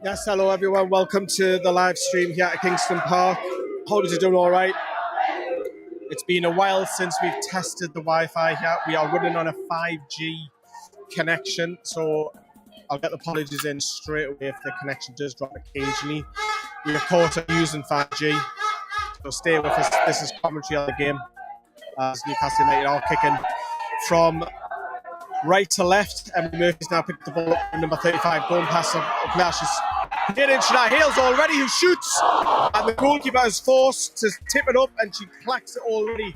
Yes, hello everyone. Welcome to the live stream here at Kingston Park. Hope you're doing all right. It's been a while since we've tested the Wi-Fi here. We are running on a 5G connection, so I'll get the apologies in straight away if the connection does drop occasionally. We, of course, are using 5G, so stay with us. This is commentary on the game as Newcastle United are kicking from right to left. Emily Murphy's now picked the ball up, number 35, going past her. She's hit in Shania Hales already, who shoots, and the goalkeeper is forced to tip it up, and she clacks it already.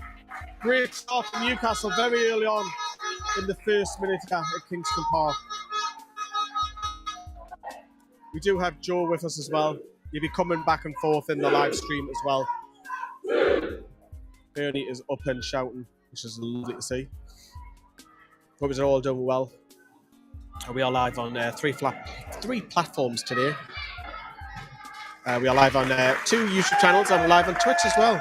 Great start from Newcastle very early on in the first minute at Kingston Park. We do have Joe with us as well. You'll be coming back and forth in the live stream as well. Bernie is up and shouting, which is lovely to see. Hope you're all doing well. We are live on three platforms today. We are live on 2 YouTube channels and live on Twitch as well.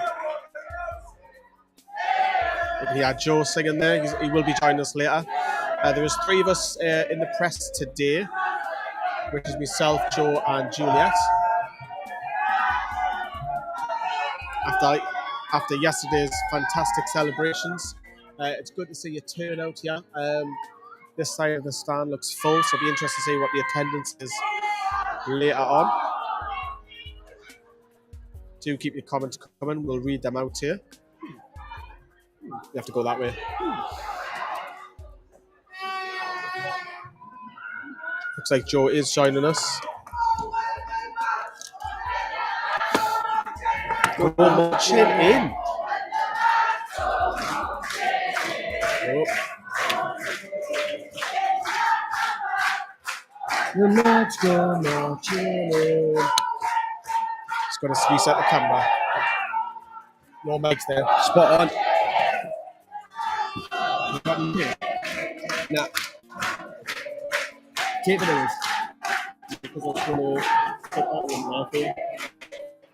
You can hear Joe singing there. He will be joining us later. There is 3 of us in the press today, which is myself, Joe, and Juliet. After yesterday's fantastic celebrations, it's good to see you turn out here. This side of the stand looks full, so it'll be interesting to see what the attendance is later on. Do keep your comments coming. We'll read them out here. You have to go that way. Looks like Joe is joining us. Go marching in. Oh. You're not marching in. Just got to reset the camera. No mics there. Spot on. Nah. Keep it in. Because I was going to put that one there.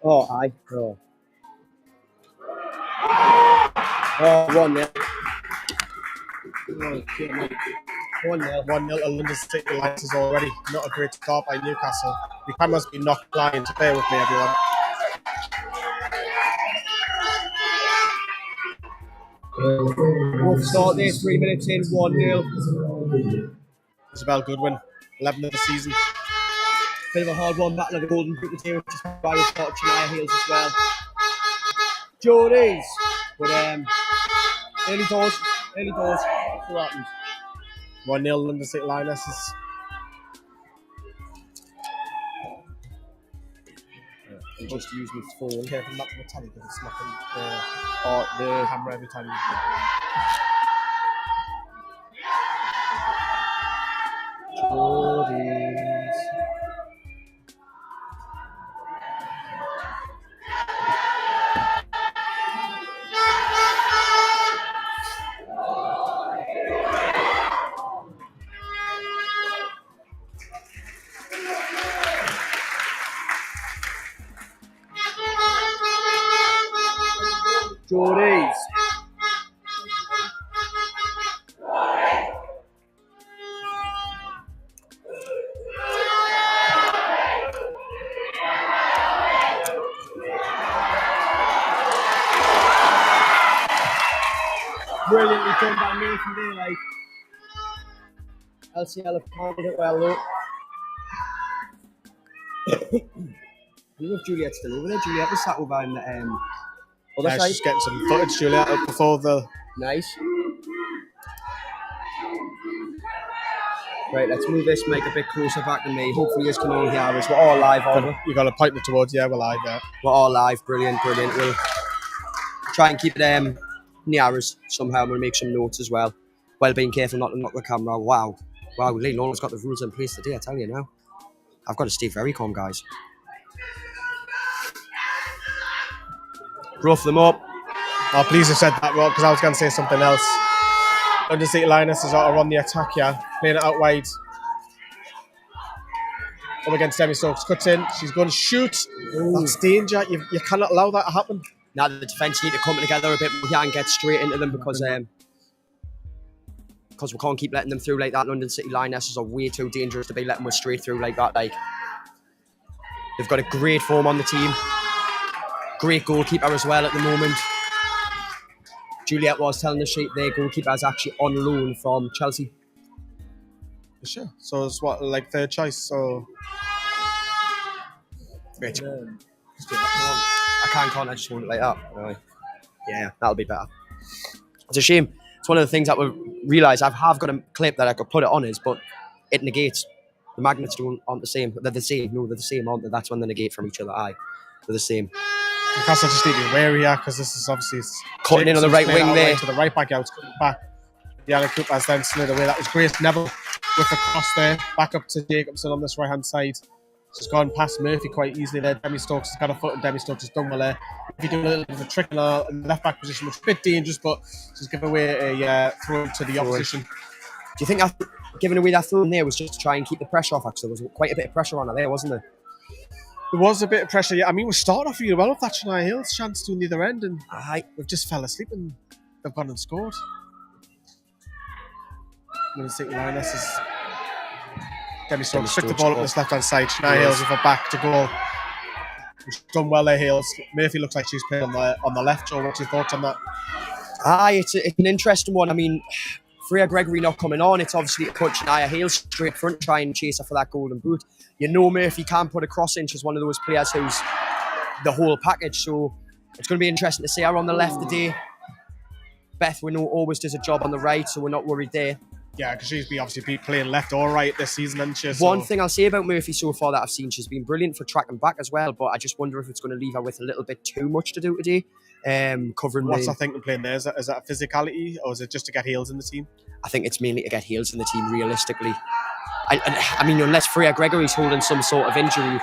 Oh, aye. Oh. Oh, 1-0. Oh, 1-0. 1-0 to London City Lionesses already. Not a great start by Newcastle. The camera's been knocked blind. Bear with me, everyone. We'll start there, 3 minutes in, 1-0. Isabel Goodwin, 11th of the season. Bit of a hard one, battle of the golden boot material, just by the spot, Shania Hales as well. Jordies, but early doors, that's what happens. 1-0 London City Lionesses. I'm just use my phone. Careful not to tell you because it's knocking the camera every time you Jordies. Jordies. Brilliantly done by me from there, like. LCL have handled it well, though. I don't know if Juliet's still over there. Juliet was sat over in the other side. She's getting some footage, Juliet, up before the... Nice. Right, let's move this mic a bit closer back to me. Hopefully you can all hear us. We're all live, aren't we? You've got to point it towards, yeah, we're live, yeah. We're all live, brilliant. We'll try and keep it near us somehow. We'll make some notes as well. While being careful not to knock the camera. Wow, Lee Lawrence got the rules in place today, I tell you now. I've got to stay very calm, guys. Rough them up. Oh, please have said that, Rob, because I was going to say something else. London City Lionesses are on the attack here, playing it out wide. Up against Demi Stokes, cuts in, she's going to shoot. Ooh. That's danger, you cannot allow that to happen. Now the defence need to come together a bit more and get straight into them because we can't keep letting them through like that. London City Lionesses are way too dangerous to be letting us straight through like that. Like, They've got a great form on the team. Great goalkeeper as well at the moment. Juliet was telling us their goalkeeper is actually on loan from Chelsea. For sure. So it's what, like third choice? So I can't. I just want it like that. Anyway. Yeah, that'll be better. It's a shame. It's one of the things that we realise. I have got a clip that I could put it on but it negates. The magnets aren't the same. They're the same. No, they're the same, aren't they? That's when they negate from each other. Aye, they're the same. Newcastle just need to be wary here because this is obviously cutting in on the right wing there. To the right back, it's coming back. Yana Cooper has then slid away. That was Grace Neville with the cross there. Back up to Jacobson on this right hand side. She's gone past Murphy quite easily there. Demi Stokes has got a foot and Demi Stokes has done well there. If you do a little bit of a trick in the left back position, which is a bit dangerous, but she's given away a throw to the opposition. Do you think that giving away that throw in there was just to try and keep the pressure off? Actually, there was quite a bit of pressure on her there, wasn't there? There was a bit of pressure, yeah. I mean, we started off really well with that Shania Hills chance to the other end, and we've just fell asleep and they've gone and scored. London City Lionesses. Demi Stokes took the ball up this left-hand side. Shania Hills with her back to goal. She's done well there, Hills. Murphy looks like she's playing on the left. Joe, what's your thoughts on that? It's an interesting one. I mean, Freya Gregory not coming on, it's obviously to put Shania Hills straight front, try and chase her for that golden boot. You know Murphy can put a cross in. She's one of those players who's the whole package. So it's going to be interesting to see her on the left today. Beth, we know, always does a job on the right, so we're not worried there. Yeah, because she's obviously playing left or right this season, hasn't she? So. One thing I'll say about Murphy so far that I've seen, she's been brilliant for tracking back as well, but I just wonder if it's going to leave her with a little bit too much to do today. Covering What's I think playing there? Is that a physicality or is it just to get Heels in the team? I think it's mainly to get Heels in the team, realistically. I mean, unless Freya Gregory's holding some sort of injury,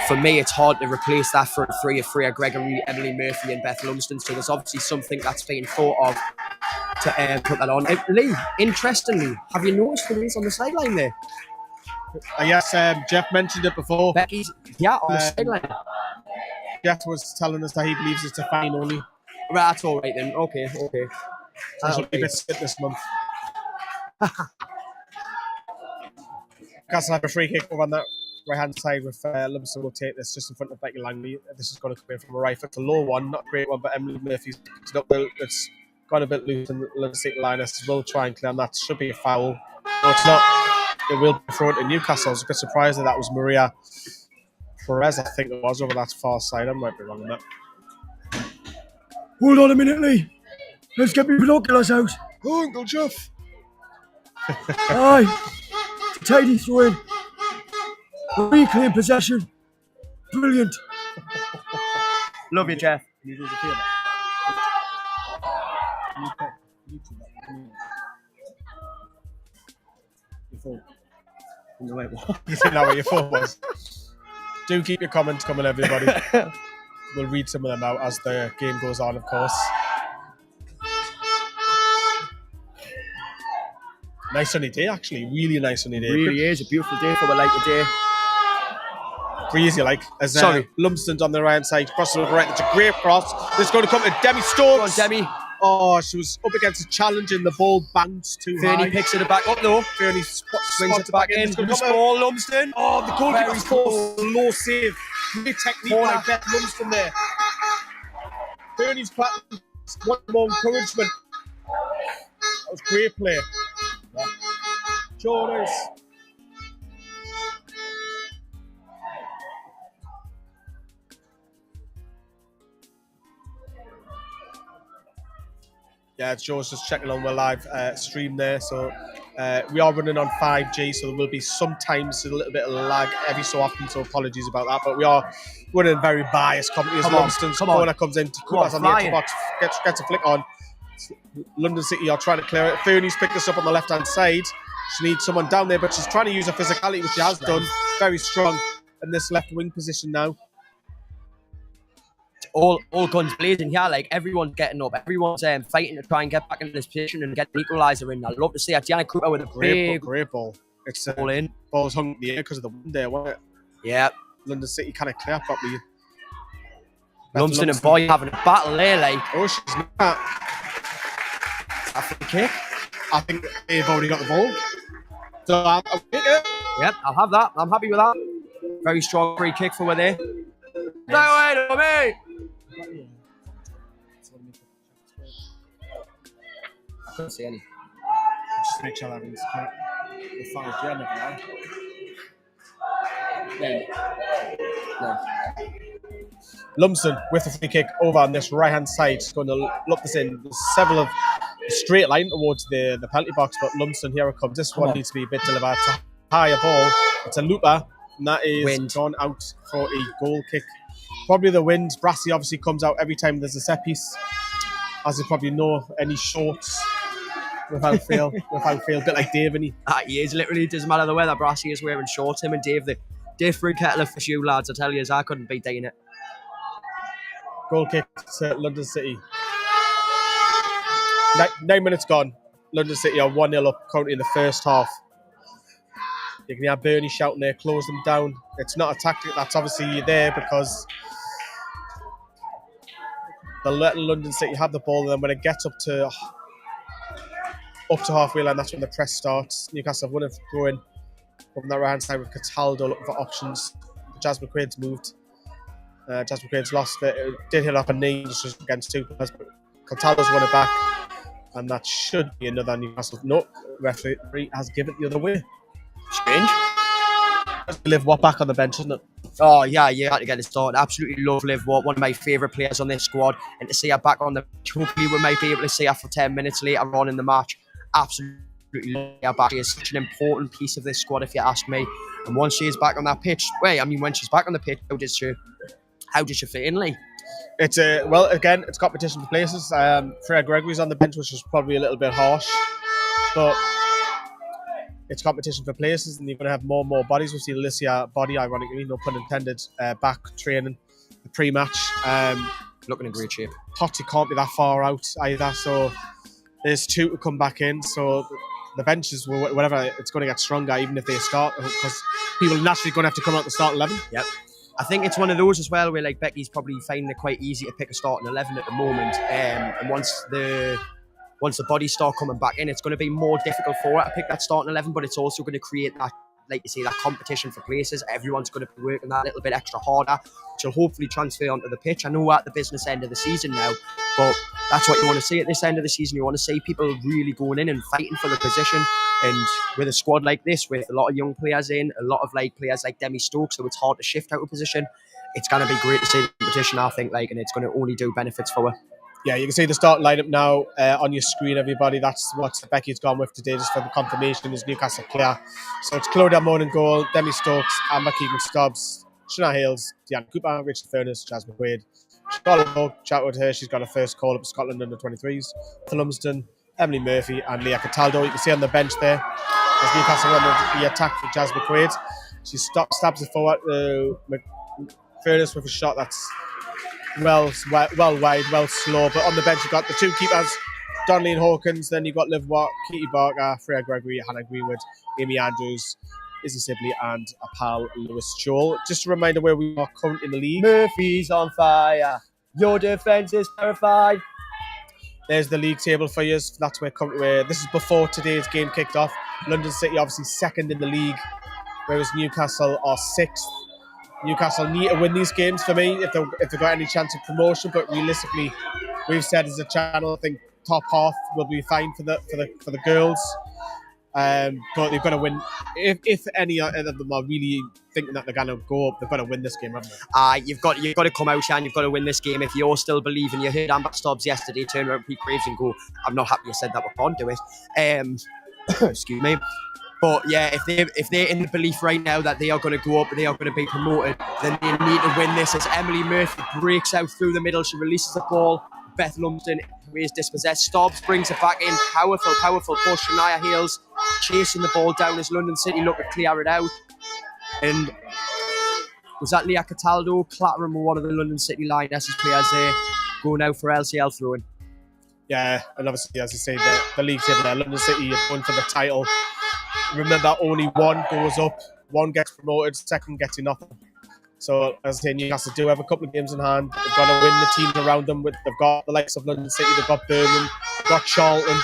for me, it's hard to replace that front three of Freya Gregory, Emily Murphy and Beth Lumsden. So there's obviously something that's being thought of to put that on. Lee, interestingly, have you noticed the race on the sideline there? Yes, Jeff mentioned it before. Becky's, on the sideline. Jeff was telling us that he believes it's a fine only. Right, that's all right then. Okay. So she'll be a bit sit this month. Newcastle have a free kick over on that right-hand side with Lumsden will take this just in front of Becky Langley. This is going to come in from a right foot. It's a low one, not a great one, but Emily Murphy's picked it up. It's got a bit loose and London City Lionesses will try and clear on that. Should be a foul. No, it's not. It will be thrown to Newcastle. I was a bit surprised that was Maria Perez, I think it was, over that far side. I might be wrong on that. Hold on a minute, Lee. Let's get my binoculars out. Oh, Uncle Jeff. Aye. Tidy throw in. Reclaim possession. Brilliant. Love you, Jeff. Can you do us a favour? Your phone. No, wait, what? You didn't know what your phone was. Do keep your comments coming, everybody. We'll read some of them out as the game goes on, of course. Nice sunny day, actually. Really nice sunny day. It really is a beautiful day for a light day. Breezy, like. As Lumsden's on the right side, crosses over right. It's a great cross. This is going to come to Demi Stokes. Go on, Demi. Oh, she was up against a challenge and the ball bounced too high. Fernie picks it back up though. Fernie swings it back in. Loose ball, Lumsden. Oh, the goalkeeper's forced. Low save. Great technique by Beth Lumsden there. Fernie's platform. One more encouragement. That was great play. Jonas. Yeah, Joe's just checking on the live stream there. So we are running on 5G, so there will be sometimes a little bit of lag every so often. So apologies about that. But we are running very biased company as Lumsden's corner comes in. Cooper's on the edge of the box, gets a flick on. London City are trying to clear it. Fernie's picked this up on the left-hand side. She needs someone down there, but she's trying to use her physicality, which she has done. Very strong in this left wing position now. All guns blazing here, like everyone's getting up, everyone's fighting to try and get back into this position and get the equaliser in. I'd love to see Diana Cooper with a great ball. It's ball in. Ball's hung in the air because of the wind there, wasn't it? Yeah. London City kind of clear properly. Lumsden and Boy having a battle there, like. Oh, she's not. After the kick. I think they've already got the ball. So I'll take it. Yep, I'll have that. I'm happy with that. Very strong free kick for there. No way, mate! I couldn't see any. Just make sure that everything's correct. The 5G, I never know. No. Lumsden with the free kick over on this right-hand side. He's going to look this in. There's several of a straight line towards the penalty box, but Lumsden, here it comes. This one needs to be a bit delivered. It's a higher ball. It's a looper, and that is gone out for a goal kick. Probably the wind. Brassy obviously comes out every time there's a set piece. As you probably know, any shorts without fail, a bit like Dave, and he is literally, it doesn't matter the weather. Brassy is wearing shorts. Him and Dave, the different kettle of fish, you lads. I tell you, I couldn't beat doing it. Goal kick to London City. 9 minutes gone. London City are 1-0 up currently in the first half. You can hear Bernie shouting there, close them down. It's not a tactic that's obviously there because they'll let London City have the ball, and then when it gets up to halfway line, that's when the press starts. Newcastle have won a throw in from that right hand side with Cataldo looking for options. Jasmine Quaid's moved. Jasmine Quaid's lost it. It did hit up a knee just against two players, but Cataldo's won it back, and that should be another Newcastle. No, referee has given it the other way. Strange. Liv Watt back on the bench, isn't it? Oh yeah, you had to get it started. Absolutely love Liv Watt, one of my favourite players on this squad, and to see her back on the hopefully we might be able to see her for 10 minutes later on in the match. Absolutely love her back. She is such an important piece of this squad, if you ask me. And once she is back on that pitch, when she's back on the pitch, how does she fit in, Lee? It's again, it's competition for places. Freya Gregory's on the bench, which is probably a little bit harsh, but it's competition for places, and you're going to have more and more bodies. We've seen Alicia Body, ironically, no pun intended, back training the pre-match. Looking in great shape. Totti can't be that far out either, so there's two to come back in. So the benches, whatever, it's going to get stronger even if they start, because people are naturally going to have to come out the start 11. Yep. I think it's one of those as well where like Becky's probably finding it quite easy to pick a starting 11 at the moment, and once the bodies start coming back in, it's going to be more difficult for her to pick that starting 11, but it's also going to create that, like you say, that competition for places. Everyone's going to be working that little bit extra harder, which will hopefully transfer onto the pitch. I know we're at the business end of the season now, but that's what you want to see at this end of the season. You want to see people really going in and fighting for the position. And with a squad like this, with a lot of young players in, a lot of like players like Demi Stokes, so it's hard to shift out of position, it's going to be great to see the competition, I think, and it's going to only do benefits for her. Yeah, you can see the starting lineup now on your screen, everybody. That's what Becky's gone with today, just for the confirmation is Newcastle clear. So it's Claudia Moan in goal, Demi Stokes, Amber Keegan-Stubbs, Shana Hales, Deanna Cooper, Richard Furness, Jasmine Quaid. Charlotte Hogue, chat with her. She's got her first call up Scotland under 23s. For Lumsden, Emily Murphy and Leah Cataldo. You can see on the bench there as Newcastle run the attack for Jasmine Quaid. She stabs it forward. Furness with a shot that's well wide, well slow. But on the bench, you've got the two keepers, Donnelly and Hawkins. Then you've got Liv Watt, Katie Barker, Freya Gregory, Hannah Greenwood, Amy Andrews, Izzy Sibley and a pal, Lewis Joel. Just a reminder where we are currently in the league. Murphy's on fire. Your defence is terrified. There's the league table for you. That's where this is before today's game kicked off. London City obviously second in the league, whereas Newcastle are sixth. Newcastle need to win these games for me if they've got any chance of promotion. But realistically, we've said as a channel, I think top half will be fine for the girls. But they've got to win. If any of them are really thinking that they're going to go up, they've got to win this game, haven't they? You've got to come out here and you've got to win this game. If you're still believing, you heard Amber Stubbs yesterday turn around Pete Graves and go, I'm not happy you said that, we can't do it. Excuse me. But yeah, if they're in the belief right now that they are going to go up, they are going to be promoted, then they need to win this. As Emily Murphy breaks out through the middle, she releases the ball. Beth Lumsden, who is dispossessed, Stubbs brings it back in. Powerful push. Shania Hales chasing the ball down as London City look to clear it out. And was that Leah Cataldo? Clattering with one of the London City Lionesses players there, going out for LCL throwing. Yeah, and obviously, as you say, the league table there, London City are going for the title. Remember, only one goes up, one gets promoted, second gets nothing. So, as I say, Newcastle do have a couple of games in hand. They've got to win the teams around them. They've got the likes of London City, they've got Birmingham, they've got Charlton,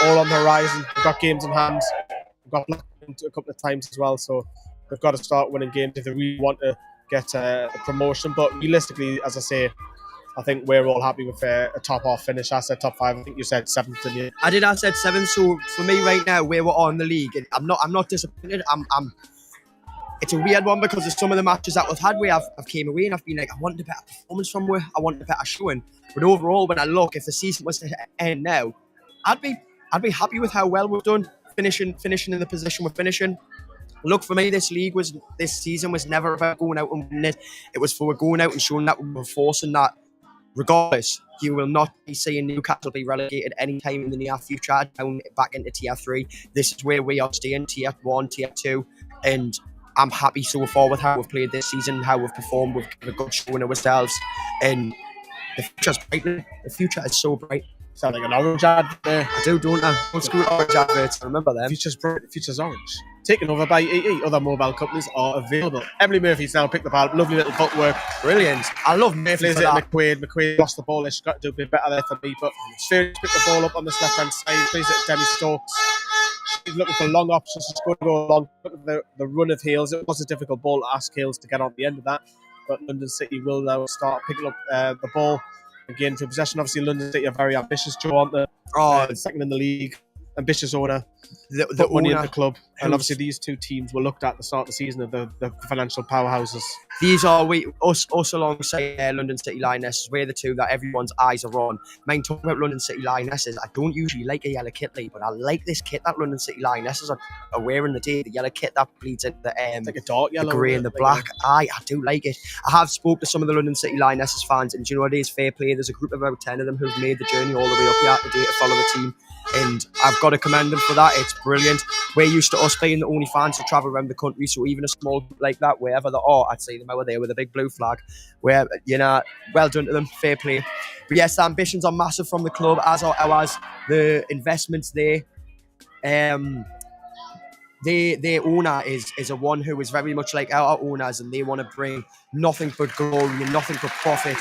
all on the horizon. They've got games in hand. They've got Blackburn a couple of times as well. So, They've got to start winning games if they really want to get a promotion. But realistically, as I say, I think we're all happy with a top half finish. I said top 5. I think you said 7th, didn't you? I said 7th. So for me right now, where we're on the league, I'm not disappointed. It's a weird one because of some of the matches that we've had where I've came away and I've been like, I wanted a better performance from where I wanted a better showing. But overall, when I look, if the season was to end now, I'd be happy with how well we've done, finishing in the position we're finishing. Look, for me, this season was never about going out and winning it. It was for going out and showing that we were forcing that. Regardless, you will not be seeing Newcastle be relegated any time in the near future down back into Tier 3. This is where we are staying, Tier 1, Tier 2, and I'm happy so far with how we've played this season, how we've performed. We've given a good showing of ourselves, and the future's bright. The future is so bright. Sound like an orange ad there. I do, don't I? Old school orange adverts. I remember them. Future's bright. The future's orange. Taken over by EE. Other mobile companies are available. Emily Murphy's now picked the ball. Lovely little footwork. Brilliant. I love Murphy Plays for it that. McQuaid. McQuaid lost the ball. She's got to do a bit better there for me. But Spheres picked the ball up on this left-hand side. Plays it to Demi Stokes. She's looking for long options. She's going to go long. Looking for the run of Hales. It was a difficult ball to ask Hales to get on the end of that. But London City will now start picking up the ball. Again, for possession, obviously London City are very ambitious, Joe, aren't they? Second in the league, ambitious owner, the money in the club, and obviously these two teams were looked at the start of the season of the financial powerhouses. These are us alongside London City Lionesses. We're the two that everyone's eyes are on. Mind talking about London City Lionesses, I don't usually like a yellow kit, Lee, but I like this kit that London City Lionesses are wearing today. The yellow kit that bleeds into the like a dark yellow, the grey and the black. I do like it. I have spoke to some of the London City Lionesses fans, and do you know what it is? Fair play. There's a group of about 10 of them who've made the journey all the way up here today to follow the team, and I've got to commend them for that. It's brilliant. We're used to us being the only fans who travel around the country, so even a small group like that, wherever they are, I'd see them out there with a big blue flag. Where, you know, well done to them, fair play. But yes, the ambitions are massive from the club, as are ours. The investments there. Their owner is a one who is very much like our owners, and they want to bring nothing but glory and nothing but profit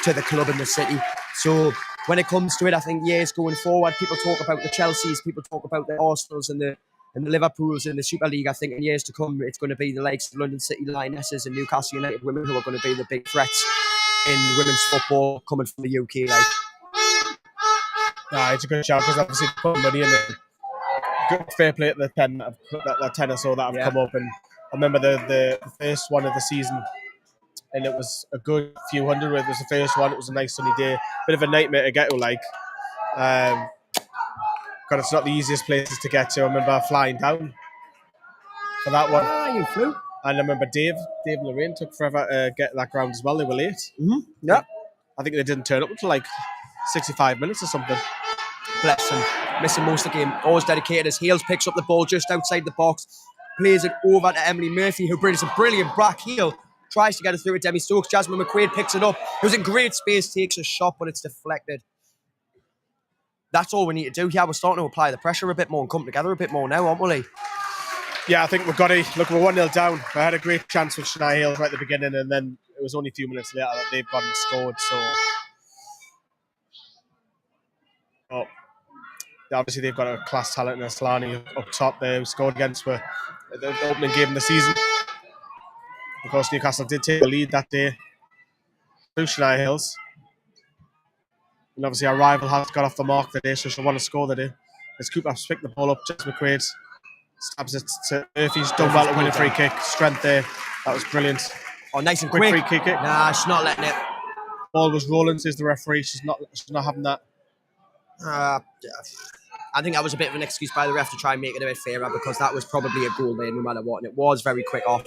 to the club and the city. So when it comes to it, I think years going forward, people talk about the Chelseas, people talk about the Arsenals and the Liverpools in the Super League. I think in years to come, it's going to be the likes of London City Lionesses and Newcastle United women who are going to be the big threats in women's football coming from the UK. It's a good shout because obviously put money in it. Good fair play at the 10 that 10 or so that have come up, and I remember the first one of the season, and it was a good few hundred. It was the first one. It was a nice sunny day, bit of a nightmare to get to, God, it's not the easiest places to get to. I remember flying down for that one. You flew. And I remember Dave and Lorraine took forever to get to that ground as well. They were late. Mm-hmm. Yeah. I think they didn't turn up until 65 minutes or something. Bless him. Missing most of the game. Always dedicated. As Hales picks up the ball just outside the box, plays it over to Emily Murphy, who brings a brilliant back heel. Tries to get it through with Demi Stokes. Jasmine McQuaid picks it up. It was in great space, takes a shot, but it's deflected. That's all we need to do here. We're starting to apply the pressure a bit more and come together a bit more now, aren't we? Yeah, I think we've got to. Look, we're 1-0 down. I had a great chance with Shania Hales right at the beginning, and then it was only a few minutes later that they've gone and scored. So, obviously they've got a class talent in Aslani up top there who scored against the opening game of the season. Of course, Newcastle did take the lead that day through Shania Hales. And obviously our rival has got off the mark today, so she'll want to score today. As Cooper's picked the ball up, Jess McQuaid stabs it to Murphy's done well to win a free kick. Strength there. That was brilliant. Oh, nice and quick. Free kick. Nah, she's not letting it. Ball was rolling, says the referee. She's not having that. I think that was a bit of an excuse by the ref to try and make it a bit fairer, because that was probably a goal there no matter what, and it was very quick off.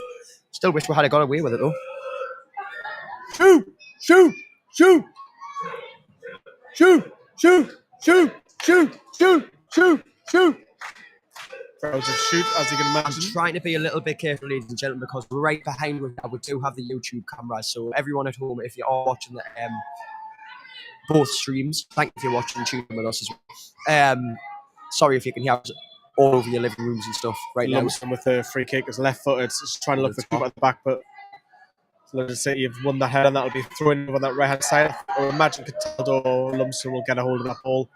Still wish we had got away with it though. Shoot! Shoot! Shoot! Shoot! Shoot! Shoot! Shoot! Shoot! Shoot! Shoot! Crowds of shoot, as you can imagine. I'm trying to be a little bit careful, ladies and gentlemen, because right behind us we do have the YouTube camera. So everyone at home, if you are watching the both streams, thank you if you're watching YouTube with us as well. Sorry if you can hear us all over your living rooms and stuff right now. Lumsden with the free kick is left-footed, just trying to look for Cooper at the back, but London City have won the head, and that'll be thrown on that right-hand side. I would imagine Cataldo or Lumsden will get a hold of that ball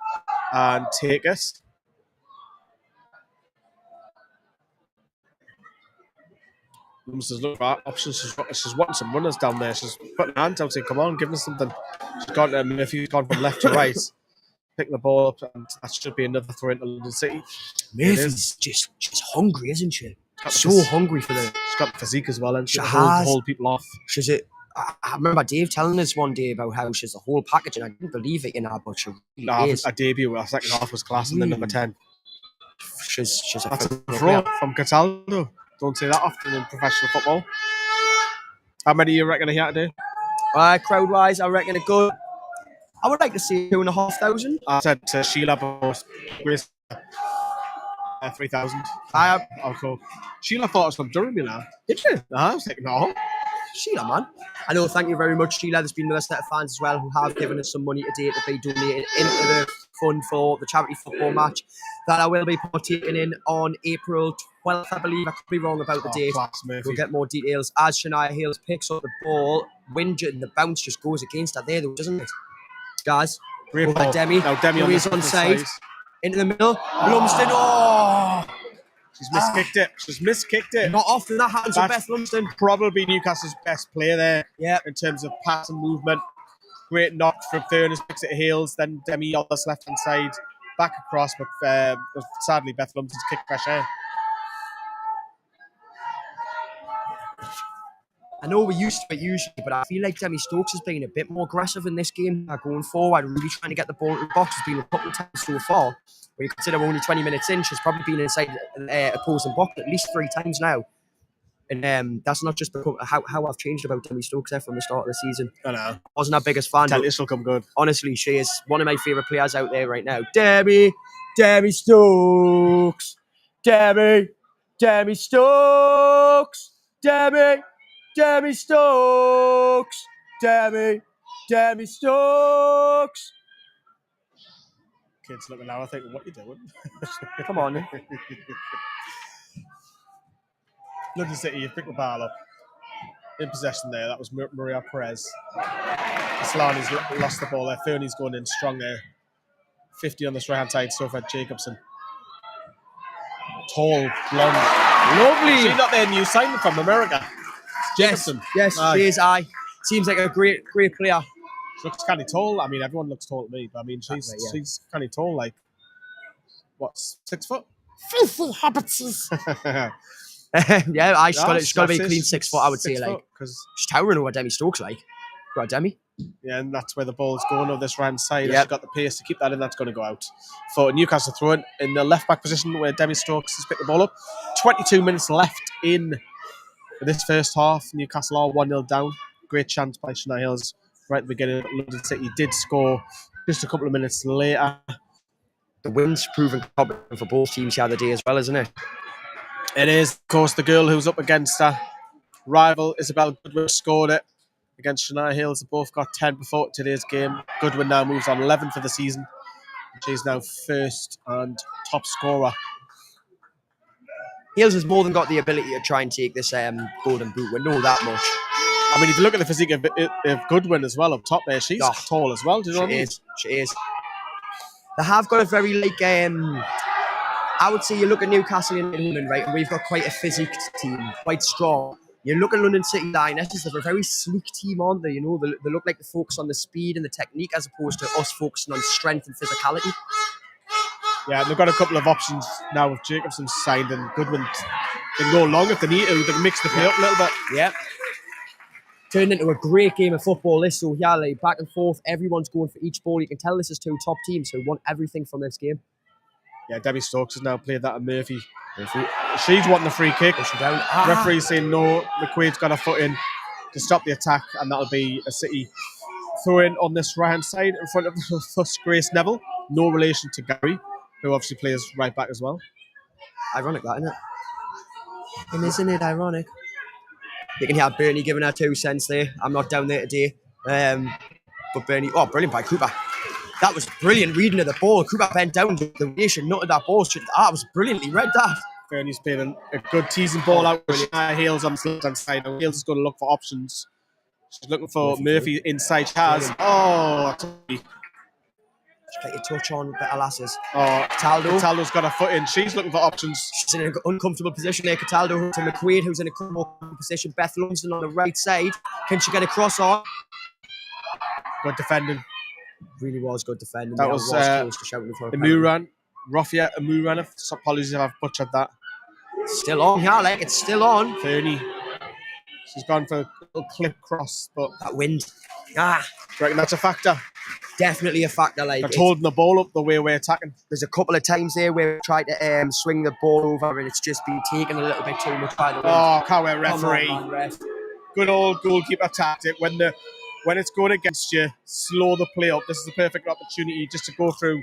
and take it. Mums is looking for options. She's wanting some runners down there. She's putting her hands out saying, come on, give us something. She's gone to Murphy's gone from left to right. Pick the ball up, and that should be another throw into London City. Murphy's she's hungry, isn't she? Hungry for the. She's got the physique as well, and she has. hold people off. She's a. I remember Dave telling us one day about how she's the whole package, and I didn't believe it in her, but she really is. Her debut, our second half was class, and then number 10. She's That's a throw from Cataldo. Don't say that often in professional football. How many you reckon here today? Crowd-wise, I reckon a good. I would like to see 2,500. I said to Sheila, but Grace 3,000. I'll go. Sheila thought it was from Durham, you know. Did you? I was like, no. Sheila, man. I know, thank you very much, Sheila. There's been another set of fans as well who have given us some money today to be donated into the fund for the charity football match that I will be partaking in on April 12th, I believe. I could be wrong about the date. We'll get more details as Shania Hales picks up the ball. Wind and the bounce just goes against her there, though, doesn't it? Guys, great ball. Demi. Now Demi on the side. Into the middle. Lumsden. Oh! She's miskicked it. Not often that happens with Beth Lumsden. Probably Newcastle's best player there. Yeah. In terms of pass and movement. Great knock from Furness, picks it Hales, then Demi on this left hand side, back across, but sadly Beth Lumsden's kick pressure. I know we're used to it usually, but I feel like Demi Stokes has been a bit more aggressive in this game going forward, really trying to get the ball into the box. It's been a couple of times so far. When you consider we're only 20 minutes in, she's probably been inside opposing box at least 3 times now. And that's not just how I've changed about Demi Stokes there from the start of the season. I know. Wasn't our biggest fan. Tell you she'll come good. Honestly, she is one of my favourite players out there right now. Demi Stokes. Demi Stokes. Demi Stokes. Demi Stokes. Kids looking now, I think, what are you doing? Come on, then. London City, you've picked the ball up. In possession there, that was Maria Perez. Solani's lost the ball there. Fernie's going in strong there. 50 on this right-hand side, Sophia Jacobson. Tall, blonde. Lovely. She's not their new signing from America. Jacobson. Yes, she is. Seems like a great player. She looks kind of tall. I mean, everyone looks tall to me, but I mean, she's kind of tall, like, what, 6 foot? Filthy habits. Yeah, she's got to be a clean 6 foot, I would say. Like, because she's towering over Demi Stokes, like. Go on, Demi. Yeah, and that's where the ball's going over this right side. She's got the pace to keep that in. That's going to go out. For Newcastle throwing in the left back position where Demi Stokes has picked the ball up. 22 minutes left in this first half. Newcastle are 1-0 down. Great chance by Shania Hales right at the beginning. London City did score just a couple of minutes later. The win's proven competent for both teams the other day as well, isn't it? It is, of course, the girl who's up against her rival, Isabel Goodwin, scored it against Shania Hales. They both got 10 before today's game. Goodwin now moves on 11 for the season. She's now first and top scorer. Hales has more than got the ability to try and take this golden boot. We know that much. I mean, if you look at the physique of Goodwin as well up top there, she's tall as well. Do you know what I mean? She is. They have got a very, like, I would say you look at Newcastle and London, right, and we've got quite a physique team, quite strong. You look at London City Lionesses, they're a very sleek team, aren't they? You know, they look like they focus on the speed and the technique as opposed to us focusing on strength and physicality. Yeah, they've got a couple of options now with Jacobson signed and Goodwin. They can go long if they need to. They can mix the play up a little bit. Yeah. Turned into a great game of football, this. So, yeah, like, back and forth. Everyone's going for each ball. You can tell this is 2 top teams who want everything from this game. Yeah, Debbie Stokes has now played that at Murphy. She's wanting the free kick. Referee saying no. McQuaid's got a foot in to stop the attack, and that'll be a City throw-in on this right-hand side in front of Grace Neville. No relation to Gary, who obviously plays right back as well. Ironic, that, isn't it? And isn't it ironic? You can hear Bernie giving her 2 cents there. I'm not down there today. But Bernie, brilliant by Cooper. That was brilliant reading of the ball. Cooper bent down to the way she nutted that ball. That was brilliantly read, that. Bernie's playing a good teasing ball out with Hales on the left-hand side. Now Hales is going to look for options. She's looking for Murphy inside Chaz. Oh, Just get your touch on better lasses. Oh, Cataldo. Cataldo's got a foot in. She's looking for options. She's in an uncomfortable position there. Cataldo to McQuaid, who's in a comfortable position. Beth Lumsden on the right side. Can she get a cross on? Good defending. Really was good defending. That there. was close to shouting for a penalty. Imuran. Rafia Imuran. Apologies if I've butchered that. Still on, yeah, like it's still on. Fernie. She's gone for a little clip cross, but That wind. Ah, do you reckon that's a factor? definitely a factor. Like They're holding the ball up the way we're attacking. there's a couple of times there where we tried to swing the ball over and it's just been taken a little bit too much by the wind. Oh, Cower referee. Come on, man, ref. Good old goalkeeper tactic. When it's going against you, slow the play up. This is a perfect opportunity just to go through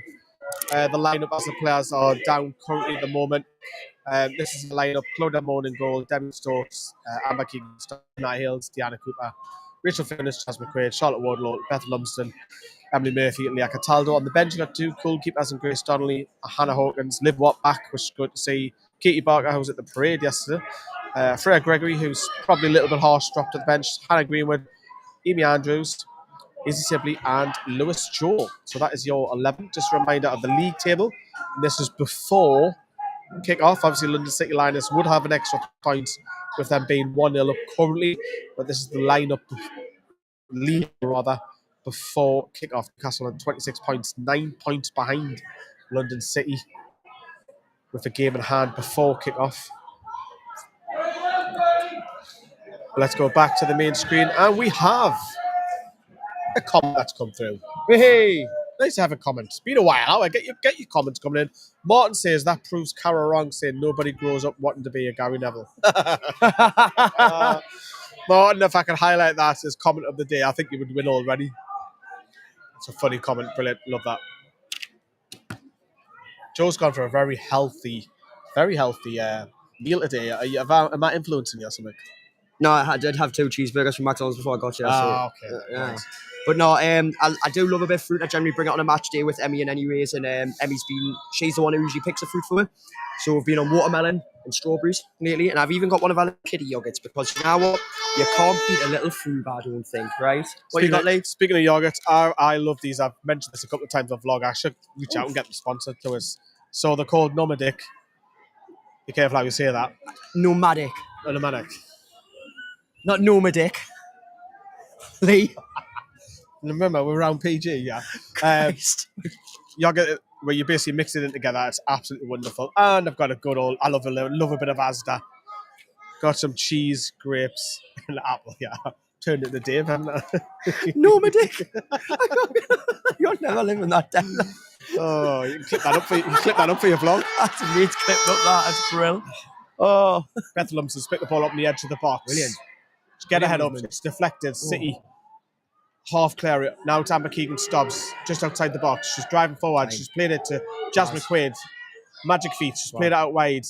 the lineup as the players are down currently at the moment. This is the lineup: Claudia Moan in goal, Demi Stokes, Amber Kingston, Night Hills, Deanna Cooper, Rachel Finnis, Chas McQuaid, Charlotte Wardlaw, Beth Lumsden, Emily Murphy, and Leah Cataldo. On the bench, you've got two goalkeepers and Grace Donnelly, Hannah Hawkins, Liv Watt back, which is good to see. Katie Barker, who was at the parade yesterday. Freya Gregory, who's probably a little bit harsh, dropped to the bench. Hannah Greenwood, Amy Andrews, Izzy Sibley, and Lewis Joe. So that is your 11. Just a reminder of the league table. And this is before kick-off. Obviously, London City Lionesses would have an extra point with them being 1-0 up currently. But this is the lineup, league rather, before kick-off. Newcastle on 26 points, 9 points behind London City with a game in hand before kick-off. Let's go back to the main screen, and we have a comment that's come through. Hey, nice to have a comment. It's been a while. Get your comments coming in. Martin says that proves Cara wrong, saying nobody grows up wanting to be a Gary Neville. Martin, if I could highlight that as comment of the day, I think you would win already. It's a funny comment. Brilliant. Love that. Joe's gone for a very healthy meal today. Am I influencing you or something? No, I did have 2 cheeseburgers from McDonald's before I got here. Okay. Yeah. Nice. But no, I do love a bit of fruit. I generally bring it on a match day with Emmy and anyways, and she's the one who usually picks the fruit for me. So we've been on watermelon and strawberries lately, and I've even got one of our kitty yogurts because you know what? You can't beat a little fruit, I don't think, right? What you got, Lee? Speaking of yogurts, I love these. I've mentioned this a couple of times on vlog. I should reach out and get them sponsored to us. So they're called Nomadic. Be careful how you say that. Nomadic. Nomadic. Not nomadic. Lee. Remember, we're around PG, yeah. Yogurt, where you basically mix it in together. It's absolutely wonderful. And I've got a good old, I love a bit of Asda. Got some cheese, grapes, and apple, yeah. Turned it to Dave, haven't I? Nomadic. You're never living that down. Oh, you can clip that up for your vlog. That's a neat clip up that. That's brilliant. Oh. Beth Lumsden's picked the ball up on the edge of the box. Brilliant. Get ahead up. It's deflected. City. Half clear it. Now it's Amber Keegan Stubbs just outside the box. She's driving forward. She's played it to Jasmine McQuaid. Magic feet. She's played it out wide.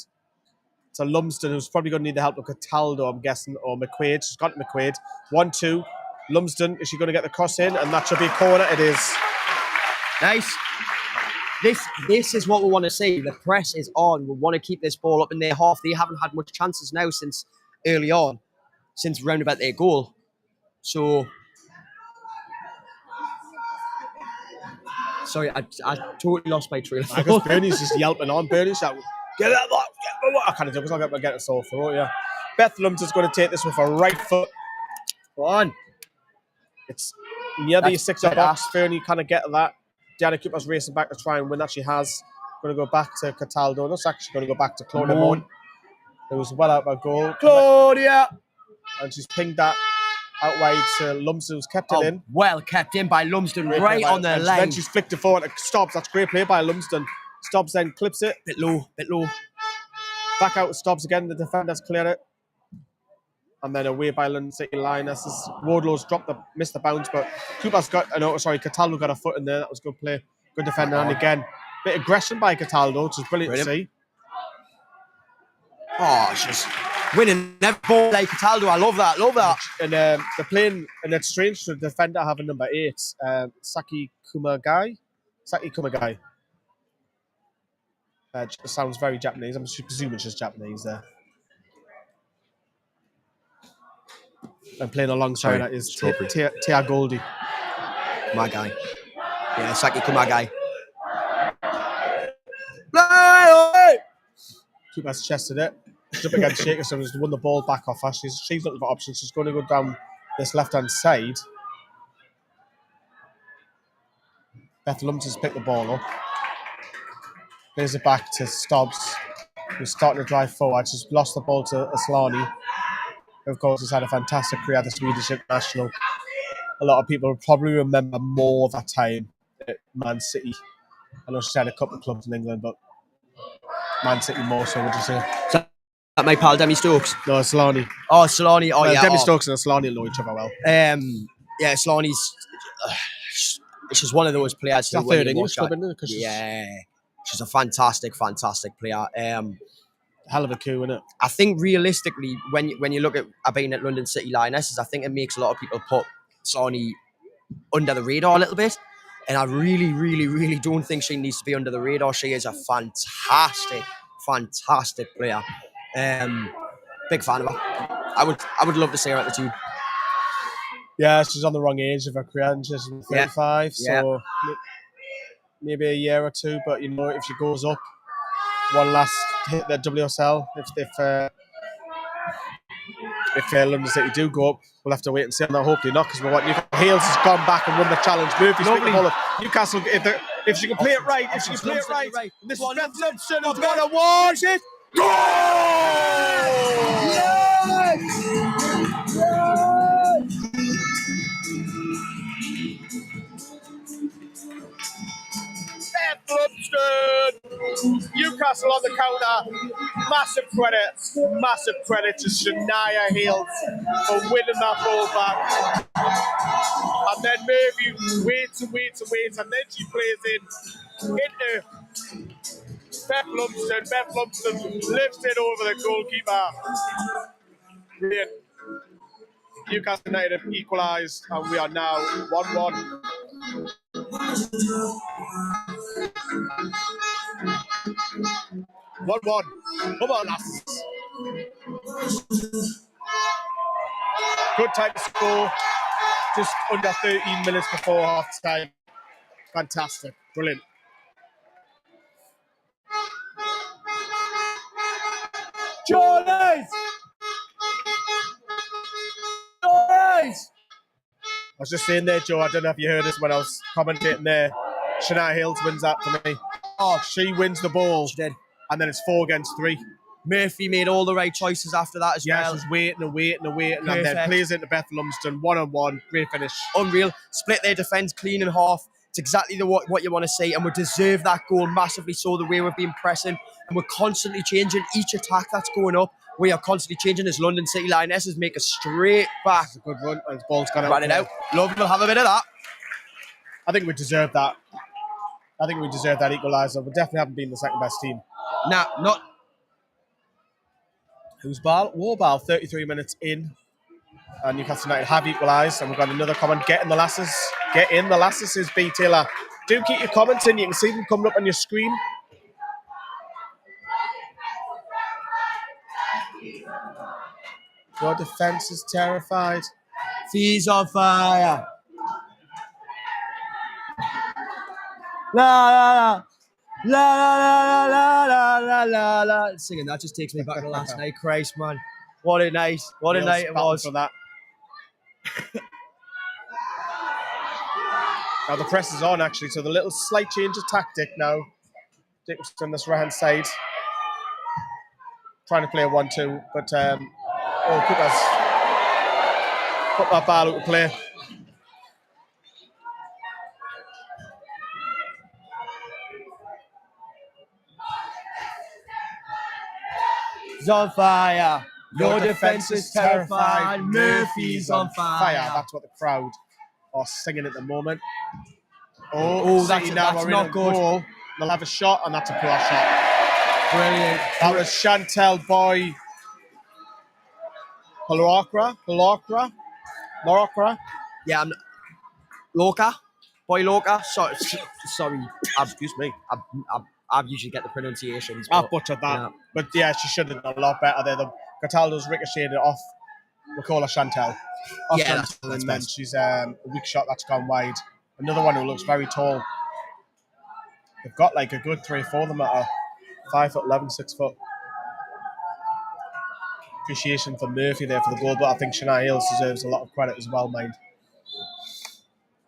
To Lumsden, who's probably going to need the help of Cataldo, I'm guessing, or McQuaid. She's got McQuaid. 1-2. Lumsden, is she going to get the cross in? And that should be a corner. It is. Nice. This is what we want to see. The press is on. We want to keep this ball up in their half. They haven't had much chances now since early on, since round about their goal. So, sorry, I totally lost my trail of thought. I guess Bernie's just yelping on. Bernie's like, get that lock, get the lock. I can't do it because I'm going to get a sore throat, yeah. Beth Lumsden's going to take this with her right foot. Go on. It's near the 6-yard box. Fernie kind of get that. Deanna Cooper's racing back to try and win that. She has. Going to go back to Cataldo. That's actually going to go back to Claudia Moan. It was well out by goal. Claudia! And she's pinged that out wide to Lumsden, who's kept it in. Well kept in by Lumsden, right on the line. Then she's flicked it forward. It stops. That's great play by Lumsden. Stops then clips it. Bit low. Back out, stops again. The defender's cleared it. And then away by London City Lionesses. Wardlow's missed the bounce, but Cataldo got a foot in there. That was good play. Good defender. And again, bit of aggression by Cataldo, which is brilliant to see. Oh, she's winning every ball like Cataldo. I love that. And they're playing, and it's strange to the defender having number 8, Saki Kumagai. Sounds very Japanese. I'm presuming it's just Japanese there. And playing alongside that is Tia Goldie. My guy. Yeah, Saki Kumagai. Keeper's chested it. She's up against Shaker, so has won the ball back off her. She's looking for options. She's going to go down this left-hand side. Beth Lumpton's picked the ball up. Plays it back to Stobbs, who's starting to drive forward. She's lost the ball to Aslani, who, of course, has had a fantastic career at the Swedish International. A lot of people probably remember more of that time at Man City. I know she's had a couple of clubs in England, but Man City more so, would you say? Is that my pal Demi Stokes? No, Aslani. Oh, Solani. Oh, yeah. Demi Stokes and Aslani know each other well. Yeah, Solani's... she's one of those players She's a third English club, isn't it? Yeah. She's a fantastic, fantastic player. Hell of a coup, isn't it? I think realistically, when you look at being at London City Lionesses, I think it makes a lot of people put Solani under the radar a little bit. And I really, really, really don't think she needs to be under the radar. She is a fantastic, fantastic player. Big fan of her. I would love to see her at the team. Yeah, she's on the wrong age of her career, and she's 35, Yeah. so maybe a year or two. But, you know, if she goes up, one last hit the WSL, if London City do go up, we'll have to wait and see on that. Hopefully not, because Newcastle Hales has gone back and won the challenge. Murphy's picked the ball up. Newcastle, if she can play it right, this is Beth Lumpton, has got a watch it. Beth Lumpton, Newcastle on the counter. Massive credit to Shania Hales for winning that ball back. And then maybe wait, and then she plays into Beth Lumpton. Beth Lumpton lifts it over the goalkeeper. Brilliant. Newcastle United have equalised, and we are now 1-1. Come on, lads. Good time to score. Just under 13 minutes before half time. Fantastic. Brilliant. Johnny's! I was just saying there, Joe, I don't know if you heard this when I was commentating there. Shania Hales wins that for me. Oh, she wins the ball. She did. And then it's 4 against 3. Murphy made all the right choices after that as well. She's waiting, and then Perfect. plays into Beth Lumsden, 1-on-1, great finish. Unreal. Split their defence clean in half. It's exactly what you want to see, and we deserve that goal massively so, the way we've been pressing, and we're constantly changing each attack that's going up. We are constantly changing as London City Lionesses make a straight back. It's a good run, and the ball's gone out. Ran it out. Love, we'll have a bit of that. I think we deserve that. I think we deserve that equaliser. We definitely haven't been the second best team. Nah, not. Who's ball? Warball, 33 minutes in. And Newcastle United have equalised. And we've got another comment. Get in the lasses. Get in the lasses, says B. Taylor. Do keep your comments in. You can see them coming up on your screen. Your defence is terrified. Fees on fire. La la la. La la la la la la la. Singing that just takes me back to last night. Christ, man. What a night. What a night it was. For that. Now the press is on, actually, so the little slight change of tactic now. Jacobson on this right-hand side. Trying to play a 1-2, but Cooper's put that ball out of play. He's on fire. Your defence is terrified. Murphy's on fire. That's what the crowd are singing at the moment. That's not good. Goal. They'll have a shot, and that's a poor shot. Brilliant. That was Chantel Boy Palorca. Yeah, Lorca. Boy Lorca. Sorry. Excuse me. I usually get the pronunciations. I butchered that. Yeah. But yeah, she should have done a lot better there. The Cataldo's ricocheted off. We'll call her Chantel. Yeah, and then she's a weak shot that's gone wide. Another one who looks very tall. They've got like a good 3 or 4 of them that are 5'11", 6 foot. appreciation for Murphy there for the goal, but I think Shania Hales deserves a lot of credit as well, mind.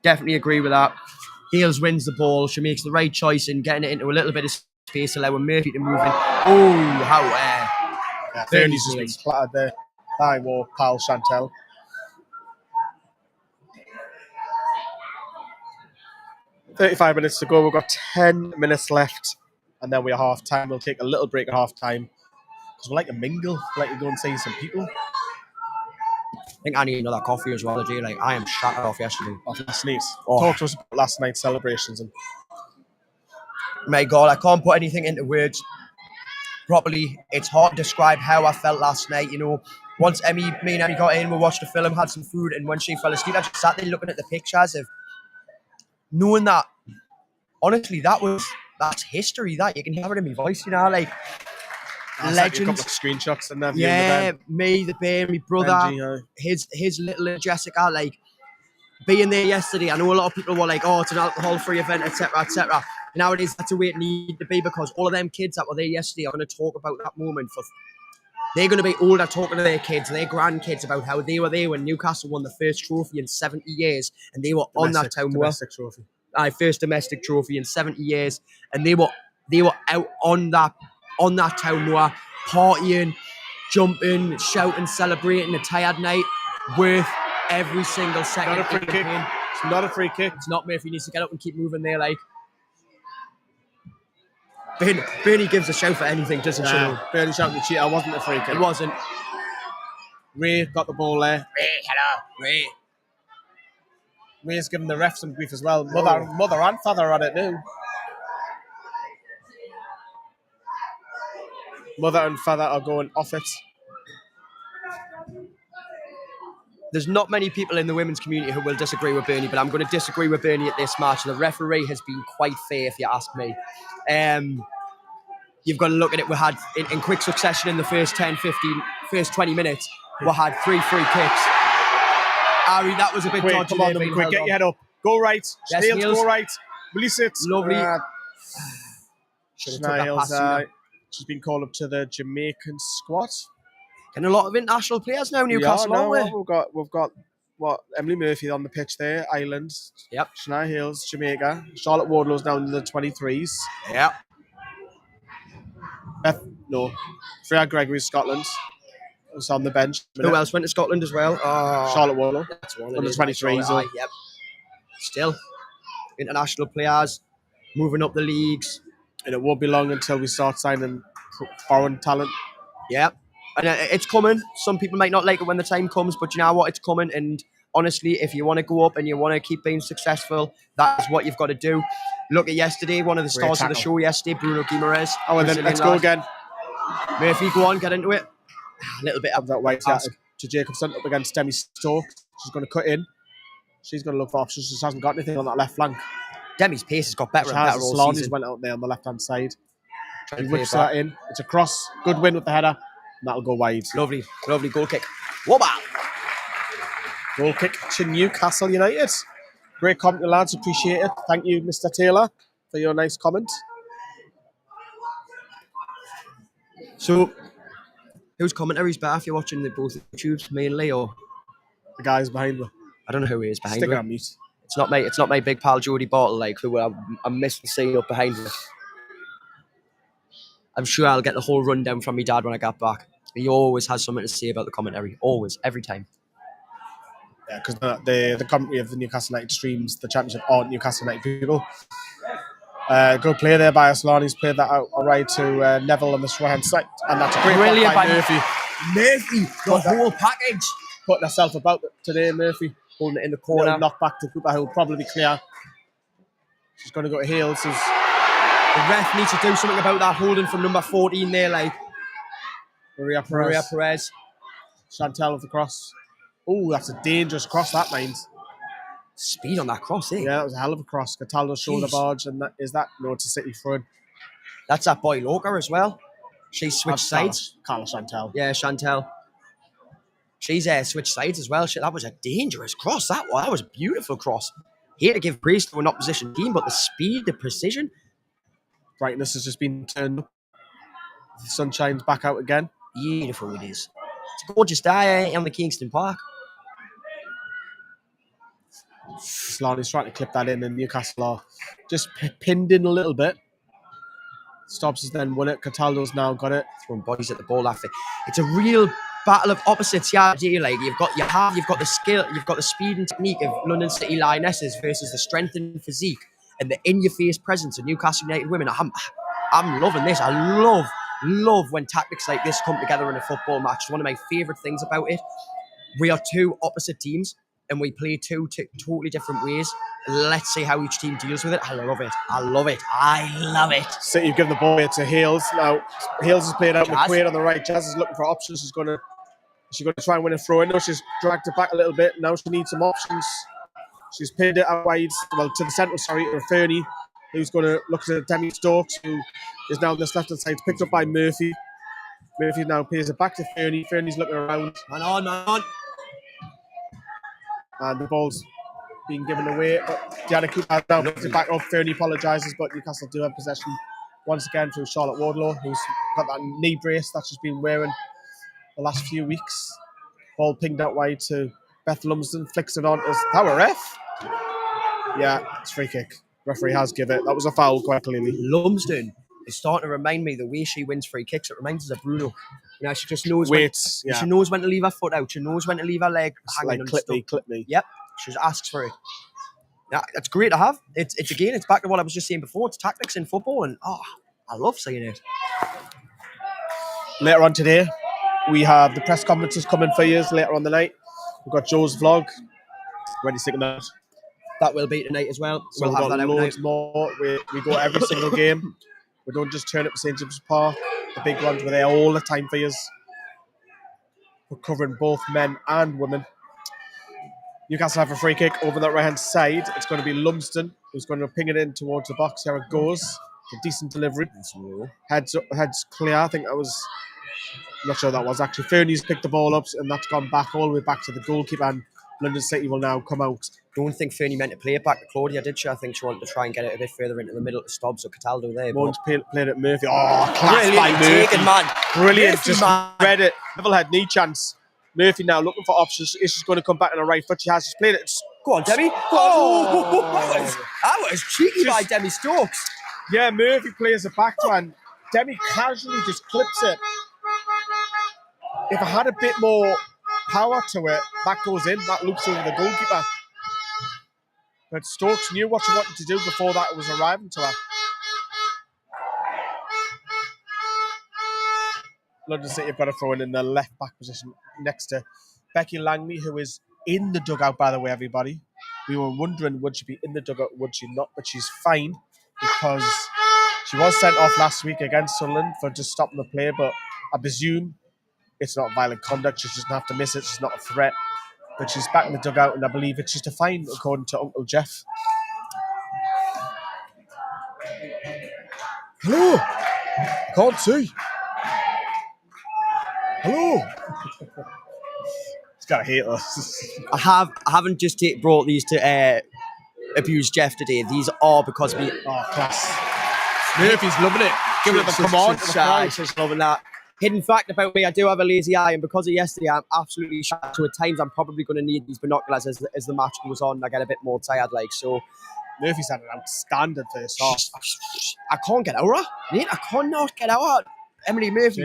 Definitely agree with that. Hales wins the ball. She makes the right choice in getting it into a little bit of space, allowing Murphy to move in. Oh, how Bernie's just been splattered there by our pal Chantel. "35 minutes to go. We've got 10 minutes left, and then we're half time. We'll take a little break at half time because we like to mingle, we like to go and see some people." I think I need another coffee as well, Jay. Like, I am shattered off yesterday. Off last night. Oh. Talk to us about last night's celebrations. And My God, I can't put anything into words properly. It's hard to describe how I felt last night. You know, once me and Emmy got in, we watched the film, had some food, and when she fell asleep, I just sat there looking at the pictures of knowing that, honestly, that's history. That you can hear it in my voice, you know, like legends. A couple of screenshots and that. Yeah, me, the bear, my brother, Benji, his little Jessica, like being there yesterday. I know a lot of people were like, "Oh, it's an alcohol-free event, etc., etc." Nowadays, that's the way it needs to be because all of them kids that were there yesterday are going to talk about that moment. They're going to be older talking to their kids, their grandkids about how they were there when Newcastle won the first trophy in 70 years, and they were on that town wall. Trophy. First domestic trophy in 70 years, and they were out on that town moor, partying, jumping, shouting, celebrating a tired night worth every single second. Not a free kick. It's not a free kick. It's not. Murphy needs to get up and keep moving there. Like Bernie gives a shout for anything, doesn't she? Bernie shouting the cheater. Wasn't a free kick. It wasn't. Ray got the ball there. Ray, hello, Ray. Ray's giving the ref some grief as well. Mother and father on it now. Mother and father are going off it. There's not many people in the women's community who will disagree with Bernie, but I'm going to disagree with Bernie at this match. The referee has been quite fair, if you ask me. You've got to look at it. We had, in quick succession in the first 20 minutes, we had 3 free kicks. Ari, that was a bit dodgy. Come on, quick, get your head up. Go right. Yes, Hales, go right. Release it. Lovely. She's been called up to the Jamaican squad. And a lot of international players now, Newcastle, aren't we? We've got Emily Murphy on the pitch there, Ireland. Yep. Shania Hales, Jamaica. Charlotte Wardlow's down in the 23s. Yep. Freya Gregory, Scotland. Was on the bench. Who else went to Scotland as well? Charlotte Wardlow. That's one on the 23s. Yep. Still, international players moving up the leagues. And it won't be long until we start signing foreign talent. Yep. And it's coming. Some people might not like it when the time comes, but you know what? It's coming. And honestly, if you want to go up and you want to keep being successful, that's what you've got to do. Look at yesterday, one of the stars of the show yesterday, Bruno Guimaraes. Oh, and then let's go again. Murphy, go on, get into it. A little bit of that way to Jacobson up against Demi Stokes. She's going to cut in. She's going to look for options. She just hasn't got anything on that left flank. Demi's pace has got better and better all season. Went out there on the left-hand side. He whips that in. It's a cross. Good win with the header. And that'll go wide. Lovely, lovely goal kick. Wobba! Goal kick to Newcastle United. Great comment, lads. Appreciate it. Thank you, Mr. Taylor, for your nice comment. So, whose commentary's better if you're watching both YouTubes mainly, or the guys behind me? I don't know who he is behind me. Stick on mute. It's not my big pal Jody Bartle, like who I missed the scene up behind me. I'm sure I'll get the whole rundown from my dad when I get back. He always has something to say about the commentary. Always, every time. Yeah, because the commentary of the Newcastle United streams the championship on Newcastle United people. Good play there by Aslan. He's played that out all right to Neville on the right-hand side. And that's a great brilliant by Murphy. Murphy, the whole package. Putting herself about today, Murphy. Holding it in the corner. Knock back to Cooper, who will probably be clear. She's going to go to Hales. The ref needs to do something about that holding from number 14 there, like. Maria Perez. Chantel with the cross. Oh, that's a dangerous cross, that means. Speed on that cross, eh? Yeah, that was a hell of a cross. Cataldo's shoulder barge, and it's a City front. That's that boy Loca as well. She's switched sides. Carla Chantel. Yeah, Chantel. She's switched sides as well. That was a dangerous cross, that one. That was a beautiful cross. Here to give praise to an opposition team, but the speed, the precision. Brightness has just been turned up. The sun shines back out again. Beautiful it is. It's a gorgeous day on the Kingston Park. Slaney's trying to clip that in, and Newcastle are just pinned in a little bit. Stops has then won it. Cataldo's now got it. Throwing bodies at the ball after. It's a real battle of opposites. Yeah, like you've got the skill, you've got the speed and technique of London City Lionesses versus the strength and physique and the in-your-face presence of Newcastle United women. I'm loving this. I love when tactics like this come together in a football match. It's one of my favourite things about it. We are two opposite teams and we play two totally different ways. Let's see how each team deals with it. I love it. City have given the ball to Hales. Now, Hales is playing out Jazz. McQuaid on the right. Jazz is looking for options. She's going to try and win a throw in. No, she's dragged it back a little bit. Now she needs some options. She's pinned it out wide, to the centre, to Fernie, who's going to look to Demi Stokes, who is now on this left-hand side, picked up by Murphy. Murphy now plays it back to Fernie. Fernie's looking around. Man on. And the ball's being given away. But Diana Cooper now puts it back up. Fernie apologises, but Newcastle do have possession once again through Charlotte Wardlaw, who's got that knee brace that she's been wearing the last few weeks. Ball pinged out wide to Beth Lumsden, flicks it on. Is that a ref? Yeah, it's free kick. Referee has given it. That was a foul, quite clearly. Lumsden is starting to remind me the way she wins free kicks. It reminds us of Bruno. You know, she just knows she knows when to leave her foot out. She knows when to leave her leg hanging. Like, clip me. Yep, she just asks for it. Yeah, that's great to have. It's back to what I was just saying before. It's tactics in football, and I love seeing it. Later on today, we have the press conferences coming for you later on the night. We've got Joe's vlog. Ready to that. That will be tonight as well. So we'll have that loads more. We go every single game. We don't just turn up to St James's Park. The big ones, we're there all the time for you. We're covering both men and women. Newcastle have a free kick over that right-hand side. It's going to be Lumsden who's going to ping it in towards the box. Here it goes. It's a decent delivery. Heads clear. I think that was... I'm not sure that was actually. Fernie's picked the ball up and that's gone back all the way back to the goalkeeper, and London City will now come out. Don't think Fernie meant to play it back to Claudia, did she? I think she wanted to try and get it a bit further into the middle to stop, so Cataldo there. Moans played at Murphy. Oh, class by Murphy. Taken, man. Brilliant. Murphy, just man. read it. Neville had knee chance. Murphy now looking for options. Is she going to come back on the right foot? She has. She's played it. Go on, Demi. That was cheeky by Demi Stokes. Yeah, Murphy plays it back to her, and Demi casually just clips it. If I had a bit more power to it, that goes in. That loops over the goalkeeper. But Stokes knew what she wanted to do before that was arriving to her. London City have got a throw in the left back position next to Becky Langley, who is in the dugout, by the way, everybody. We were wondering, would she be in the dugout, would she not? But she's fine because she was sent off last week against Sunderland for just stopping the play, but I presume it's not violent conduct. She doesn't have to miss it. She's not a threat. But she's back in the dugout, and I believe it's just a fine, according to Uncle Jeff. Hello. I can't see. Hello. He's got to hate us. I haven't just brought these to abuse Jeff today. These are because we... Oh, class. Murphy's loving it. Giving it the command. She's loving that. Hidden fact about me, I do have a lazy eye, and because of yesterday, I'm absolutely shy. So at times, I'm probably going to need these binoculars as the match goes on, and I get a bit more tired. So Murphy's had an outstanding first half. I can't get out of her. Mate, I cannot get out of her. Emily Murphy,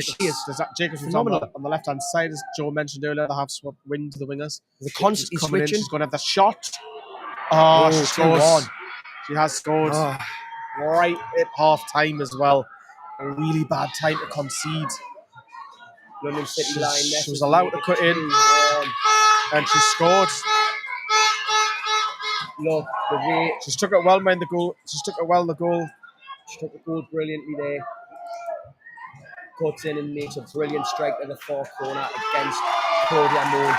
Jacobs phenomenal. On the left-hand side, as Joe mentioned earlier, they have swapped wing to the wingers. They're constantly switching. She's going to have the shot. Oh, she scores. She has scored right at half-time as well. A really bad time to concede. London City Lionesses. She was allowed to cut in, and she scored. Look, the way she took it well behind the goal. She took it well in the goal. She took the goal brilliantly there. Cuts in and makes a brilliant strike to the far corner against Claudia Moon.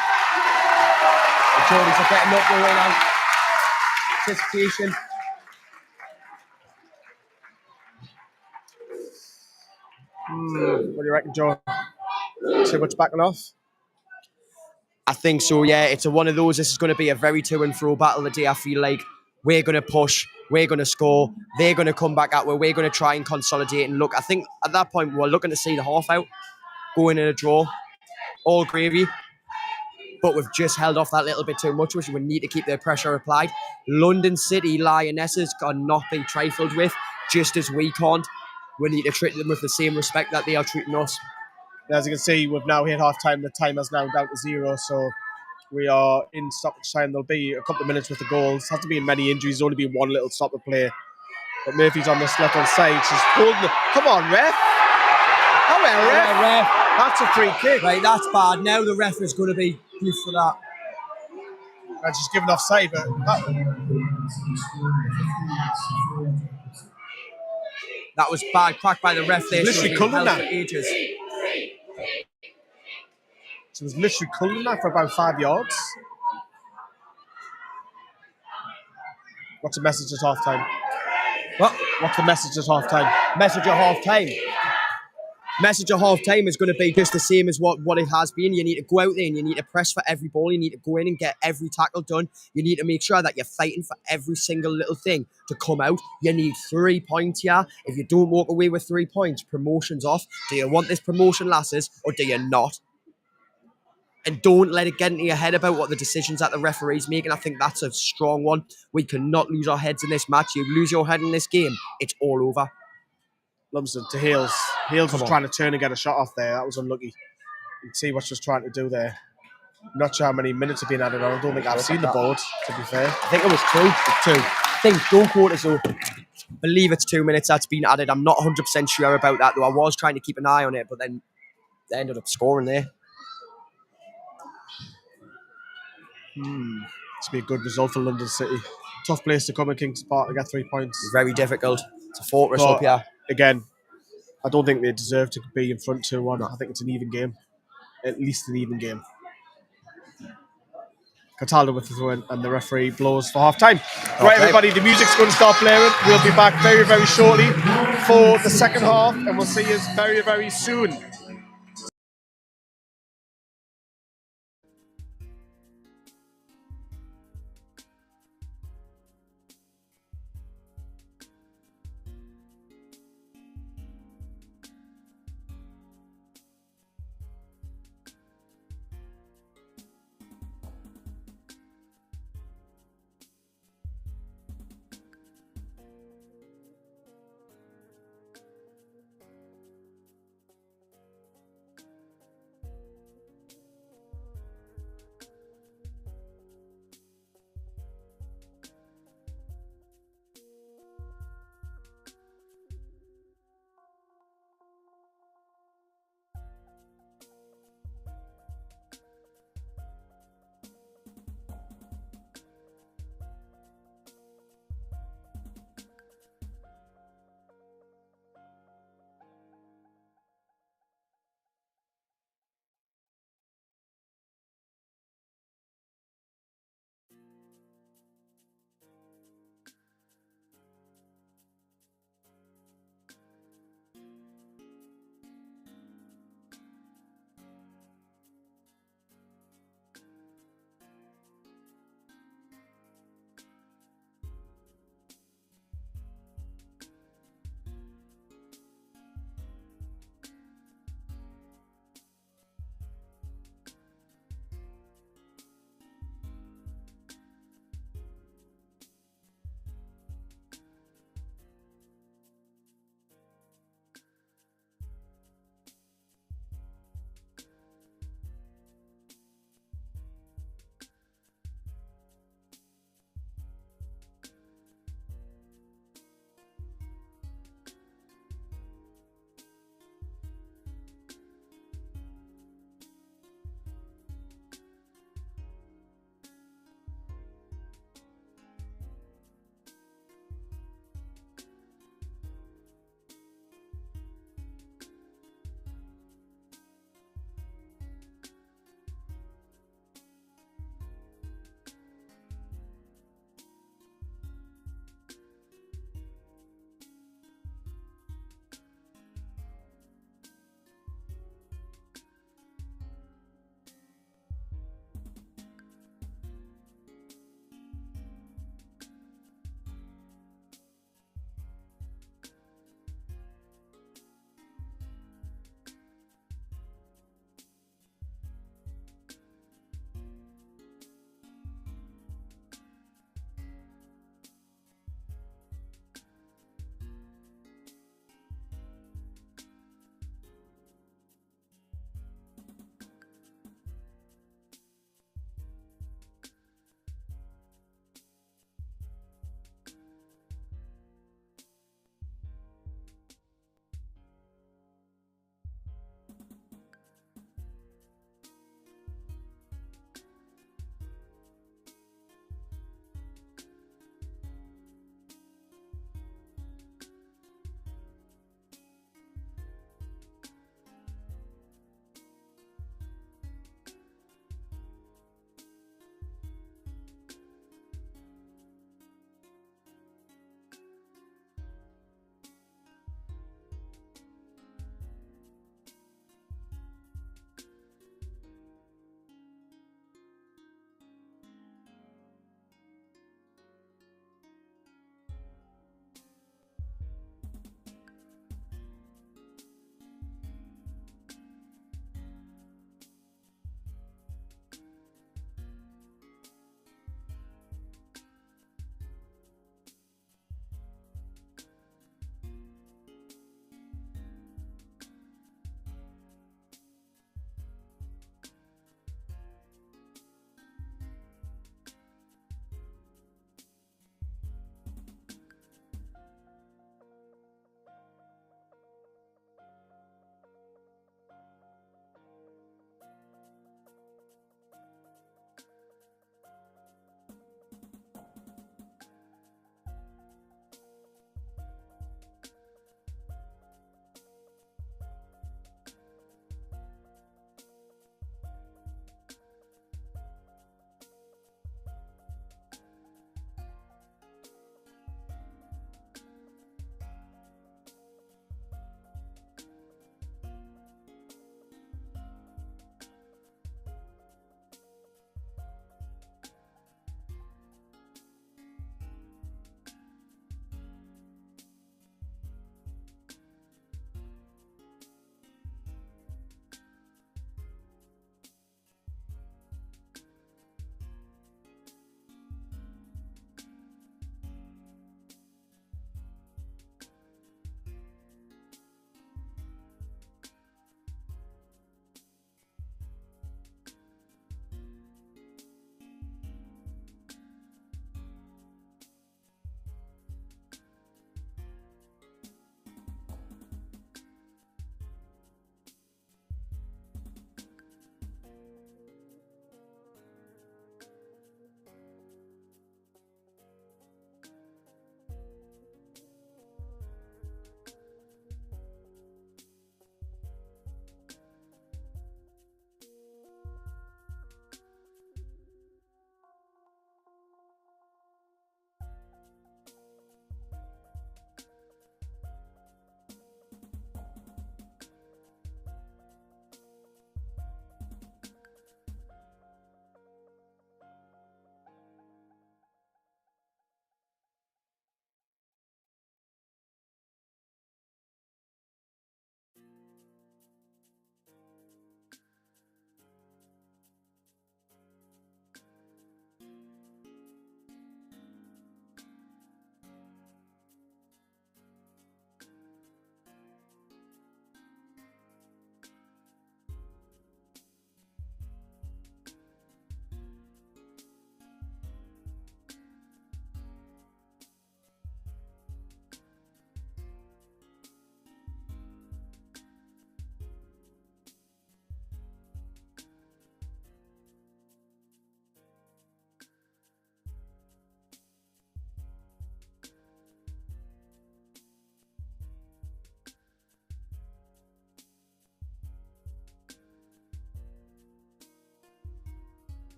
The Geordies are getting up the way now. Anticipation. What do you reckon, Joe? Too much backing off? I think so, yeah. It's one of those. This is going to be a very to and fro battle today. I feel like we're going to push, we're going to score, they're going to come back at we're going to try and consolidate and look. I think at that point we're looking to see the half out, go in a draw. all gravy. But we've just held off that little bit too much, which we need to keep the pressure applied. London City Lionesses cannot be trifled with, just as we can't. We need to treat them with the same respect that they are treating us. As you can see, we've now hit half time. The time is now down to 0, so we are in stoppage time. There'll be a couple of minutes with the goals. Hasn't been many injuries, only been one little stop of play. But Murphy's on this left-hand side. She's holding the... Come on, ref! Come on, ref! That's a free kick. Right, that's bad. Now the ref is going to be good for that. And she's given offside, but... That was bad crack by the ref there. Literally She was being colouring held that. for ages. She was literally culling that for about 5 yards. What's the message at half time? What? What's the message at half time? Message at half time. Message at half time is going to be just the same as what it has been. You need to go out there and you need to press for every ball. You need to go in and get every tackle done. You need to make sure that you're fighting for every single little thing to come out. You need 3 points here. If you don't walk away with 3 points, promotion's off. Do you want this promotion, lasses, or do you not? And don't let it get into your head about what the decisions that the referee's making. I think that's a strong one. We cannot lose our heads in this match. You lose your head in this game, it's all over. Lumsden to Hales. Hales was Come on. trying to turn and get a shot off there. That was unlucky. You can see what she was trying to do there. Not sure how many minutes have been added on. I don't think I've seen the board, to be fair. I think it was 2. 2. I think, don't quote us though. I believe it's 2 minutes that's been added. I'm not 100% sure about that though. I was trying to keep an eye on it, but then they ended up scoring there. It's be a good result for London City. Tough place to come in Kingston Park to get 3 points. Very difficult. It's a fortress But up here. again, I don't think they deserve to be in front 2-1. I think it's an even game. At least an even game. Cataldo with the throw in, and the referee blows for half time. Right, everybody, the music's going to start blaring. We'll be back very, very shortly for the second half, and we'll see you very, very soon.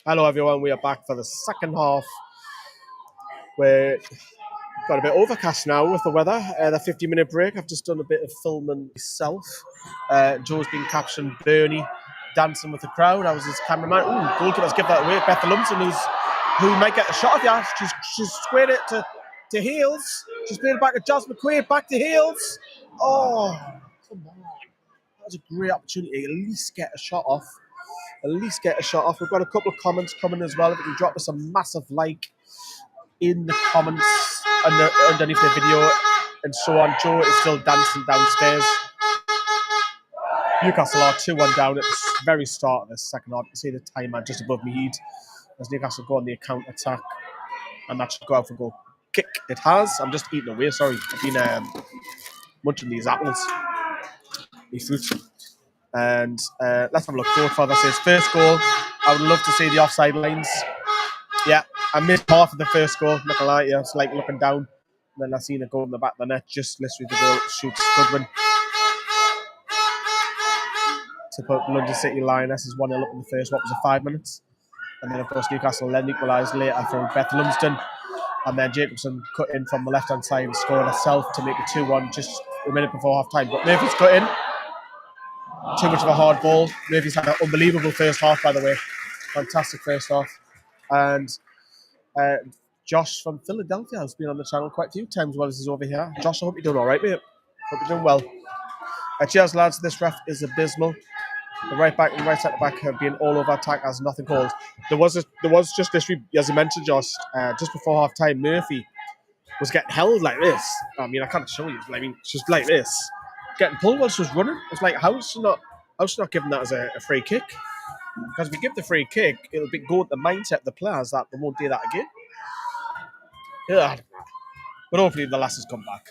Hello everyone, we are back for the second half. We're got a bit overcast now with the weather. The 50-minute break, I've just done a bit of filming myself. Joe's been captioned Bernie dancing with the crowd. I was his cameraman. Ooh, goalkeepers give that away. Beth Lumsden, who might get a shot of that. She's squared it to Heels. She's played it back to Joss McQuaid, back to Heels. Oh, come on. That was a great opportunity. At least get a shot off. We've got a couple of comments coming as well. If you can drop us a massive like in the comments underneath the video and so on. Joe is still dancing downstairs. Newcastle are 2-1 down at the very start of the second half. You can see the timer just above me heat as Newcastle go on the counter attack, and that should go out for goal kick. It has. I'm just eating away. Sorry, I've been munching these apples, these fruits. And let's have a look. Goldfather says first goal. I would love to see the offside lines. Yeah, I missed half of the first goal. Not gonna lie, it's like looking down, and then I seen it go in the back of the net. Just literally the goal shoots Goodwin to put London City Lionesses 1-0 up in the first. What was it, 5 minutes? And then of course Newcastle then equalised later from Beth Lumsden, and then Jacobson cut in from the left hand side and scored herself to make it 2-1 just a minute before half time. But Murphy's cut in. Too much of a hard ball. Murphy's had an unbelievable first half, by the way. Fantastic first half. And Josh from Philadelphia has been on the channel quite a few times while he's over here. Josh, I hope you're doing all right, mate. Hope you're doing well. Cheers, lads. This ref is abysmal. The right back and right centre back have been all over attack as nothing called. There was just this, as you mentioned, Josh, just before half time, Murphy was getting held like this. I mean, I can't show you. I mean, just like this. Getting pulled while she was running. It's like, how's she not giving that as a free kick? Because if we give the free kick, it'll go at the mindset of the players that they won't do that again. Yeah. But hopefully the lasses come back.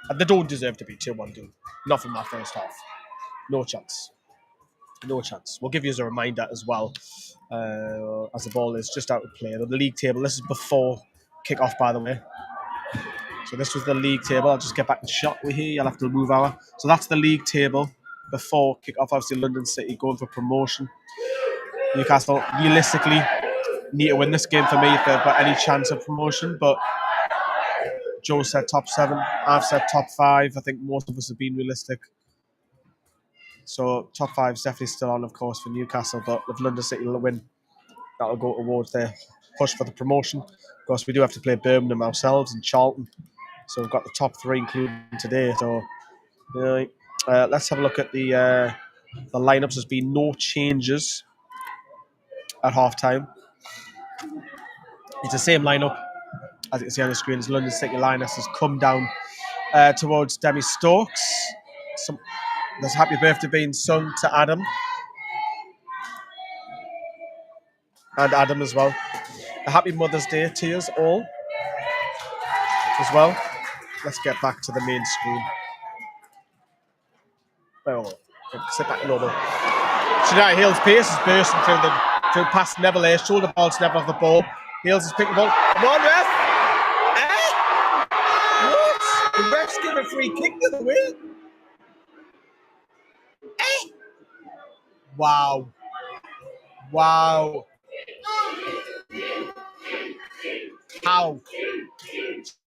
And they don't deserve to be 2-1 down. Not from that first half. No chance. No chance. We'll give you as a reminder as well, as the ball is just out of play. The league table, this is before kick-off, by the way. So this was the league table. I'll just get back to shot with here. You'll have to move our. So that's the league table before kick-off. Obviously, London City going for promotion. Newcastle, realistically, need to win this game for me if they've got any chance of promotion. But Joe said top 7. I've said top 5. I think most of us have been realistic. So top 5 is definitely still on, of course, for Newcastle. But if London City will win, that'll go towards their push for the promotion. Of course, we do have to play Birmingham ourselves and Charlton. So we've got the top 3 including today. So let's have a look at the lineups. There's been no changes at half time. It's the same lineup as you can see on the screen. As London City Lionesses come down towards Demi Stokes. There's happy birthday being sung to Adam. And Adam as well. A happy Mother's Day to you all as well. Let's get back to the main screen. Well, sit back normal. Shania Hill's pace is bursting through past Neville here. Shoulder ball to Neville off the ball. Hills is picking the ball. Come on, ref! What? The ref's giving a free kick the other way? Wow. How?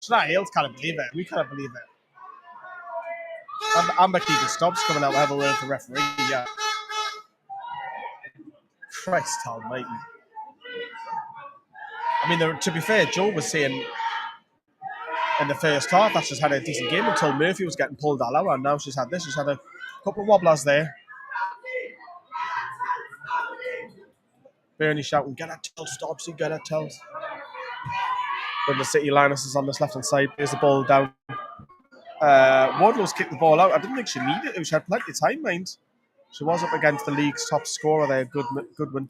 Shania Hills can't believe it. We can't believe it. Amber keeping stops coming out. We'll have a word with the referee. Yeah. Christ almighty. I mean, to be fair, Joe was saying in the first half that she's had a decent game until Murphy was getting pulled all out, and now she's had this. She's had a couple of wobblers there. Bernie shouting, "Get her tail, Stopsy, get her tail." When the City Lionesses on this left-hand side, plays the ball down. Wardlow's kicked the ball out. I didn't think she needed it. She had plenty of time, mind. She was up against the league's top scorer there, Goodwin.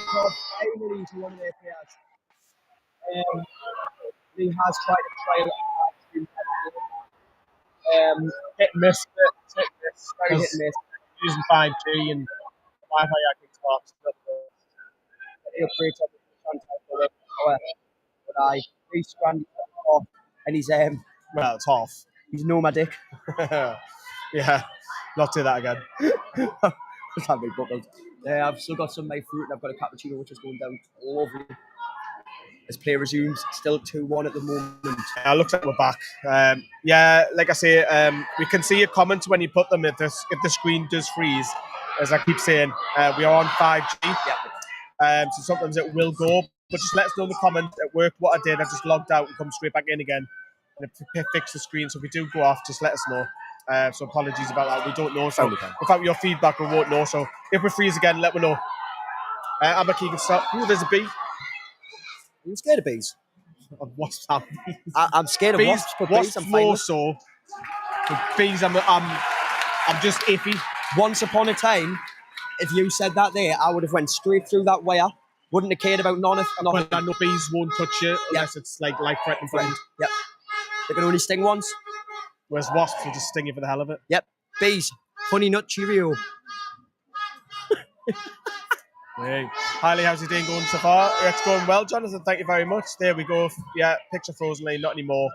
record finally to one of their players. He has tried to trial hit and miss, hit and miss, very hit and miss. Using 5G and Wi-Fi acting sparks. He upgrades on the fantastic power, but he's grand off, and he's Well, it's half. he's nomadic. Yeah, not do that again. Just have big bubbles. I've still got some of my fruit, and I've got a cappuccino which is going down lovely. As play resumes, still 2-1 at the moment. Looks like we're back. Yeah, like I say, we can see your comments when you put them. If the screen does freeze, as I keep saying, we are on 5G. So sometimes it will go, but just let us know in the comments. It worked. What I did, I just logged out and come straight back in again, and it fixed the screen. So if we do go off, just let us know. So apologies about that. We don't know. So without your feedback, we won't know. So if we freeze again, let me know. Amber Keegan, stop. Ooh, there's a bee. Are you scared of bees? Of wasps have bees. I'm scared of Bees, wasps, but wasps bees I'm fine more with. so. But bees, I'm just iffy. Once upon a time, if you said that there, I would have went straight through that wire. Wouldn't have cared about nothing. Well, I know bees won't touch you unless it's like life-threatening for you. Yep. They can only sting once. Whereas wasps will just sting you for the hell of it. Yep. Bees. Honey nut Cheerio. Hey. Harley, how's your day going so far? It's going well, Jonathan. Thank you very much. There we go. Yeah, picture frozen lane, not anymore.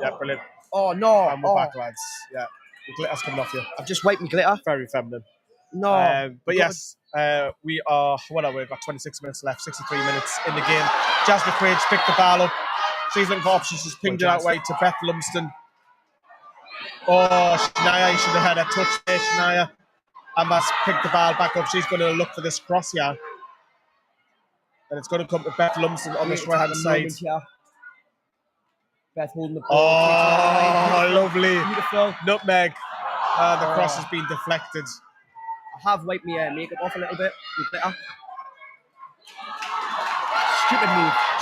Yeah, brilliant. Oh, no. And we're back, lads. Yeah, the glitter's coming off you. I've just wiped my glitter. Very feminine. No. But yes, we are, we've got 26 minutes left, 63 minutes in the game. Jasmine Quaid picked the ball up. She's looking for options. She's pinged it out way to Beth Lumsden. Oh, Shania, you should have had a touch there, Shania. And that's picked the ball back up. She's going to look for this cross here. And it's going to come to Beth Lumsden on this right-hand side. Beth holding the ball. Oh, lovely. Beautiful. Nutmeg. The cross has been deflected. I have wiped my makeup off a little bit. Glitter.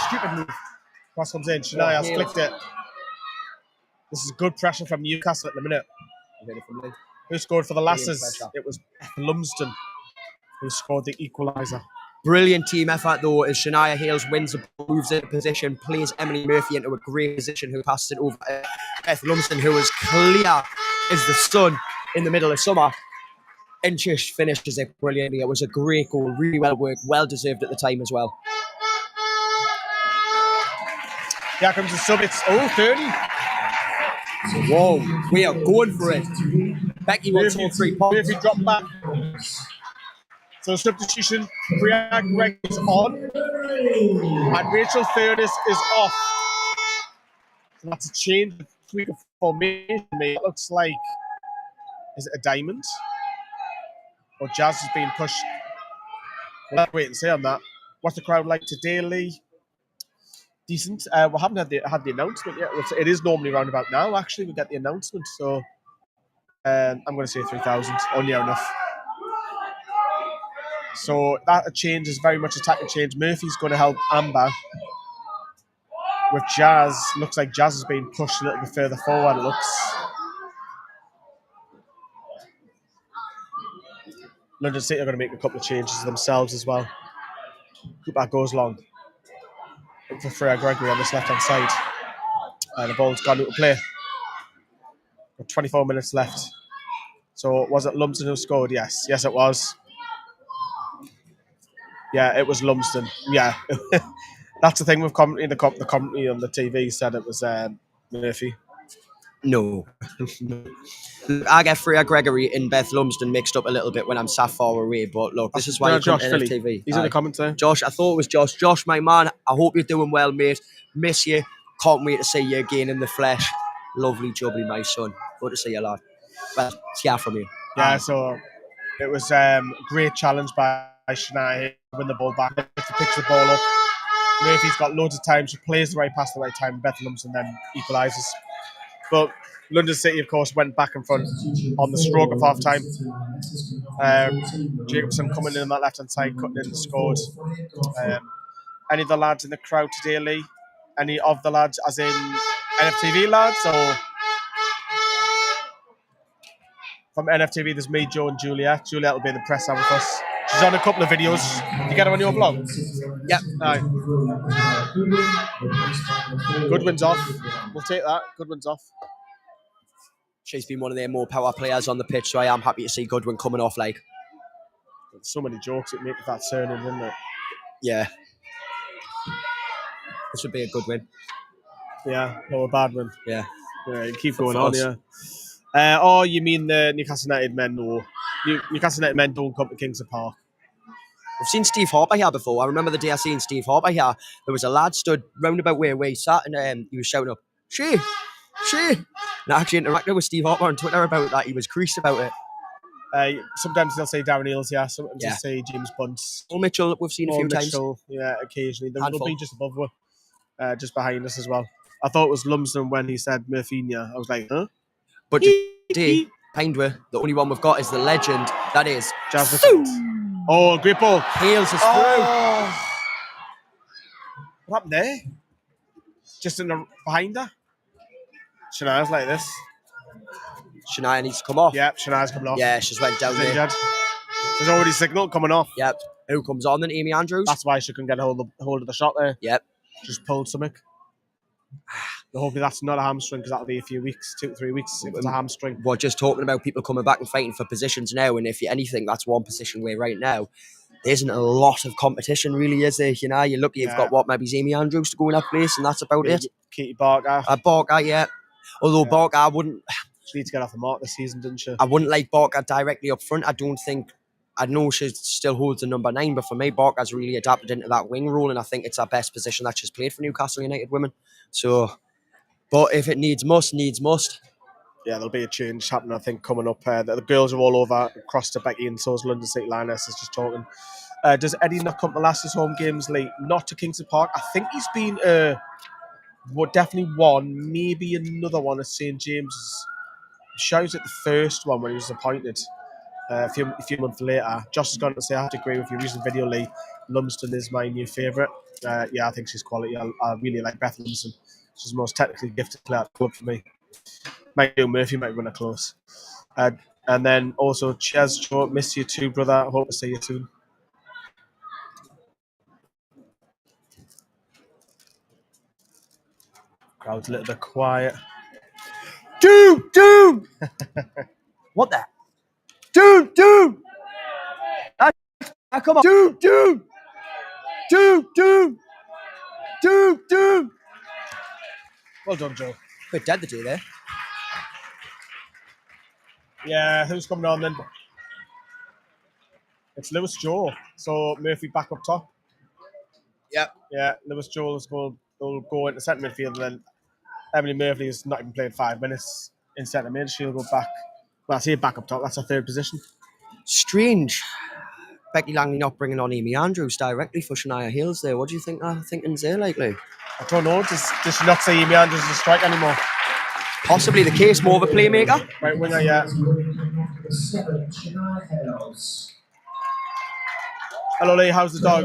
Stupid move. Cross comes in. Shania has flicked it. This is good pressure from Newcastle at the minute. Who scored for the Lasses? It was Beth Lumsden who scored the equaliser. Brilliant team effort though as Shania Hales wins the ball, moves into position, plays Emily Murphy into a great position, who passes it over to Beth Lumsden, who is clear as the sun in the middle of summer. And she finishes it brilliantly. It was a great goal, really well worked, well deserved at the time as well. Here comes the sub, it's 30. Whoa, we are going for it. Becky wants all 3 points. Murphy dropped back. So substitution, Priya Gregg is on, and Rachel Furness is off. So that's a change of tweak of formation. It looks like, is it a diamond? Or Jazz is being pushed? We'll have to wait and see on that. What's the crowd like today, Lee? Decent. We haven't had the announcement yet. It is normally round about now, actually. We get the announcement. So I'm going to say 3,000, or near enough. So that change is very much a tactical change. Murphy's going to help Amber. With Jazz, looks like Jazz is being pushed a little bit further forward, it looks. London City are going to make a couple of changes themselves as well. Hope that goes long. Look for Freya Gregory on this left-hand side. And the ball's gone into play. Got 24 minutes left. So was it Lumsden who scored? Yes. Yes, it was. Yeah, it was Lumsden. Yeah. That's the thing with commentary. The commentary on the TV said it was Murphy. No. I get Freya Gregory and Beth Lumsden mixed up a little bit when I'm sat far away, but look, this is why you come to NFTV. He's in the comments there. Josh, I thought it was Josh. Josh, my man, I hope you're doing well, mate. Miss you. Can't wait to see you again in the flesh. Lovely jubbly, my son. Good to see you, lad. Well, it's yeah from you. Yeah, so it was great challenge by Shania to win the ball back, to pitch the ball up. Murphy's got loads of time. She plays the right pass the right time. Beth Lumsden then equalises. But London City, of course, went back in front on the stroke of half-time. Jacobson coming in on that left-hand side, cutting in and scored. Any of the lads in the crowd today, Lee? Any of the lads, as in NFTV lads? Or from NFTV, there's me, Joe and Juliet. Juliet will be in the press with us. She's on a couple of videos. You get her on your blog? Yep. Aye. Goodwin's off. We'll take that. Goodwin's off. She's been one of their more power players on the pitch, so I am happy to see Goodwin coming off. Like, So many jokes it make with that surname, isn't it? yeah, this would be a good win. Yeah, or a bad one. Yeah. Keep going For on, us. yeah. Oh, you mean the Newcastle United men? No, Newcastle United men don't come to Kingston Park. I've seen Steve Harper here before. I remember the day I seen Steve Harper here. There was a lad stood round about where we sat, and he was shouting up, "She!" And I actually interacted with Steve Harper on Twitter about that. He was creased about it. Sometimes they'll say Darren Eales, yeah. Sometimes Yeah. they'll say James Bunce. Paul Mitchell, we've seen a few times. Yeah, occasionally. They'll Handful. be just above us, just behind us as well. I thought it was Lumsden when he said Murphinia. I was like, huh? But today, behind we, the only one we've got is the legend. That is Jasmine. Oh, great ball. Hales is through. What happened there? Just behind her? Shania's like this. Shania needs to come off. Yep, Shania's coming off. Yeah, she's went down She's there. injured. There's already signal coming off. Yep. Who comes on then? Amy Andrews? That's why she couldn't get a hold of the shot there. Yep. Just pulled something. Hopefully that's not a hamstring because that'll be a few weeks, 2 to 3 weeks if it's a hamstring. We're just talking about people coming back and fighting for positions now, and if anything, that's one position where right now there isn't a lot of competition really, is there? You know, you're lucky you've got maybe Amy Andrews to go in that place, and that's about it. Katie Barker. Barker, yeah. Although Barker, I wouldn't. She needs to get off the mark this season, didn't she? I wouldn't like Barker directly up front. I know she still holds the number 9, but for me, Barker's really adapted into that wing role, and I think it's her best position that she's played for Newcastle United women. So, but if it needs must. Yeah, there'll be a change happening, I think, coming up. The girls are all over across to Becky, and so is London City Lionesses just talking. Does Eddie not come to last his home games late? Not to Kingston Park. I think he's been definitely one, maybe another one at St James's. Shows at the first one when he was appointed. A few months later, Josh has gone to say, I have to agree with your recent video, Lee. Lumsden is my new favourite. Yeah, I think she's quality. I really like Beth Lumsden. She's the most technically gifted player at the club for me. Might do Murphy, might run her close. And then also, cheers, Joe. Miss you too, brother. Hope to see you soon. Crowd's a little bit quiet. Doom! What the? Doom! Come on. Doom! Well done, Joe. Bit dead the day there. Yeah, who's coming on then? It's Lewis Joel. So Murphy back up top. Yep. Yeah, Lewis Joel will go into centre midfield, and then Emily Murphy has not even played 5 minutes in centre mid. She'll go back. Well, I say back up top. That's her third position. Strange. Becky Langley not bringing on Amy Andrews directly for Shania Hales there. What do you think? Thinking's there likely? I don't know. Does she not say Amy Andrews is a strike anymore? Possibly the case. More of a playmaker. Right winger, yeah. Hello, Lee. How's the dog?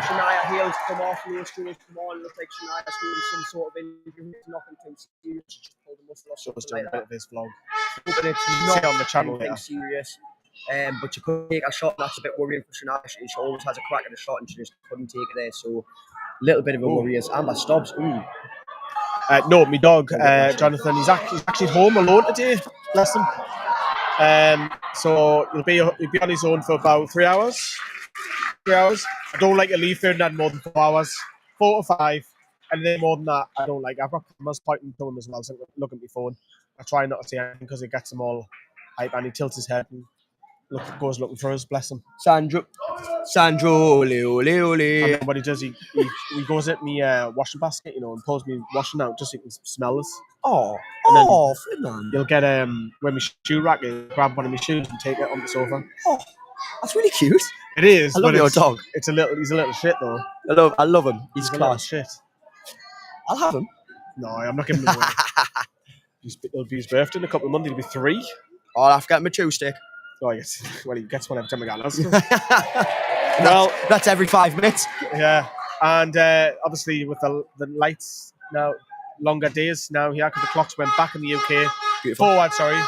Shania Hales come off. Lewis Jones come on. Looks like Shania's doing some sort of injury. Nothing too serious. She just pulled the muscle off. So doing a bit of his vlog. But it's See not on the channel, anything serious. But you could take a shot, and that's a bit worrying for Shania. She always has a crack at a shot, and she just couldn't take it there. So, a little bit of a worry is Amber Stubbs. Ooh. No, my dog, Jonathan, he's actually home alone today. Bless him. So he'll be on his own for about 3 hours. 3 hours. I don't like to leave Ferdinand more than 4 hours. 4 to 5. Anything more than that, I don't like. I've got cameras pointing to him as well, so I look at my phone. I try not to see anything because it gets him all hype, and he tilts his head and goes looking for us. Bless him. Sandro, ole. And then what he does, he goes at me washing basket, and pulls me washing out just so he can smell us. Ferdinand. You'll get when my shoe rack is, grab one of my shoes and take it on the sofa. Oh, that's really cute. It is. I love your dog. He's a little shit though. I love him. He's a little class. Shit. I'll have him. No, I'm not giving him away. It'll be his birthday in a couple of months. He'll be 3. Oh, I'll have to get him a chew stick. Oh yes. Well, he gets one every time I get lost. Well, that's every 5 minutes. Yeah, and obviously with the lights now, longer days now here because the clocks went back in the UK. Beautiful. Forward, sorry.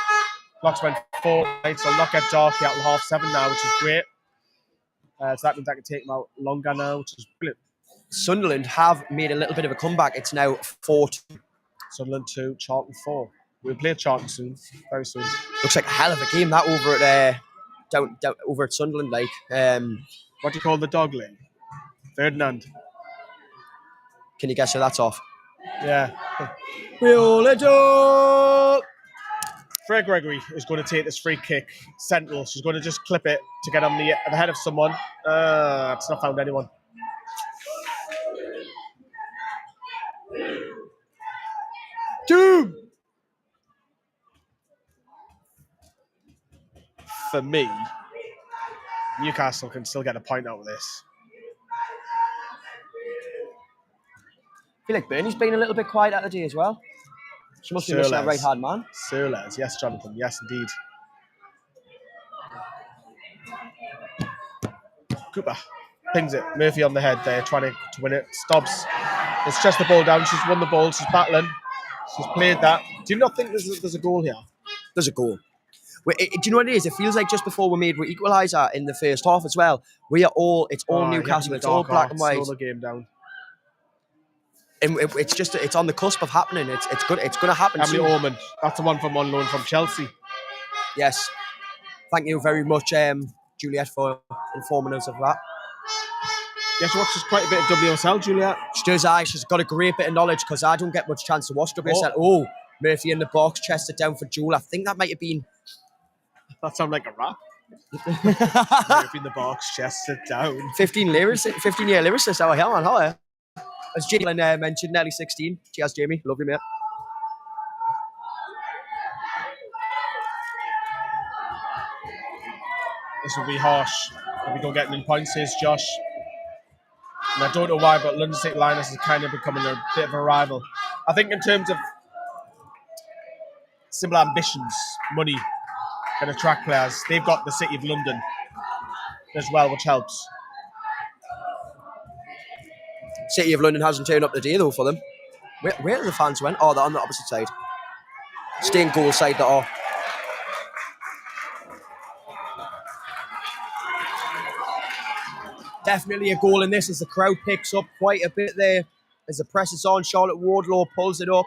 Clocks went fortnight, so it'll not get dark yet till 7:30 now, which is great. So that means I can take them out longer now, which is brilliant. Sunderland have made a little bit of a comeback. It's now 4-2. Sunderland 2, Charlton 4. We'll play Charlton soon, very soon. Looks like a hell of a game that over at down over at Sunderland. Like, What do you call the dog leg? Ferdinand. can you guess who that's off? Yeah. Roll it up. Freya Gregory is going to take this free kick. Central. She's going to just clip it to get on the head of someone. It's not found anyone. Two. For me, Newcastle can still get a point out of this. I feel like Bernie's been a little bit quiet that day as well. She must be missing that right hand man. Surles, yes, Jonathan, yes, indeed. Cooper pings it. Murphy on the head there, trying to win it. Stops. Let's chest the ball down. She's won the ball. She's battling. She's played that. Do you not think there's a goal here? There's a goal. Do you know what it is? It feels like just before we made the equaliser in the first half as well. It's all Newcastle. It's all black and white. Slow the game down. And it's on the cusp of happening. It's good. It's going to happen Emily soon. Ormond. That's the one from on loan from Chelsea. Yes. Thank you very much, Juliet, for informing us of that. Yeah, she watches quite a bit of WSL, Juliet. She does. She's got a great bit of knowledge because I don't get much chance to watch WSL. Oh, Murphy in the box, chested down for Jewel. I think that might have been. That sounded like a rap. Murphy in the box, chested down. 15-year lyricist. Oh, hell on, how? As Jamie mentioned, nearly 16. Cheers, Jamie. Love you, mate. This will be harsh if we don't get any points, says Josh. And I don't know why, but London City Lionesses is kind of becoming a bit of a rival. I think in terms of similar ambitions, money can attract players. They've got the City of London as well, which helps. City of London hasn't turned up today, though, for them. Where are the fans went? Oh, they're on the opposite side. Staying goal side, that are. Definitely a goal in this as the crowd picks up quite a bit there. As the press is on, Charlotte Wardlaw pulls it up.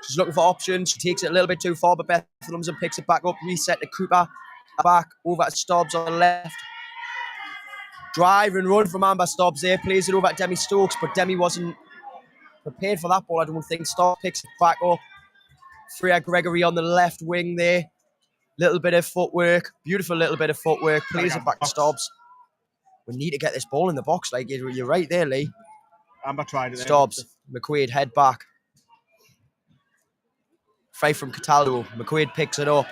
She's looking for options. She takes it a little bit too far, but Beth Lumsden picks it back up. Reset to Cooper. Back over at Stobbs on the left. Drive and run from Amber Stobbs there. Plays it over at Demi Stokes, but Demi wasn't prepared for that ball, I don't think. Stobbs picks it back up. Freya Gregory on the left wing there. Little bit of footwork. Beautiful little bit of footwork. Plays it back to Stobbs. We need to get this ball in the box. Like, you're right there, Lee. Amber tried it. Stobbs. McQuaid head back. Fight from Cataldo. McQuaid picks it up.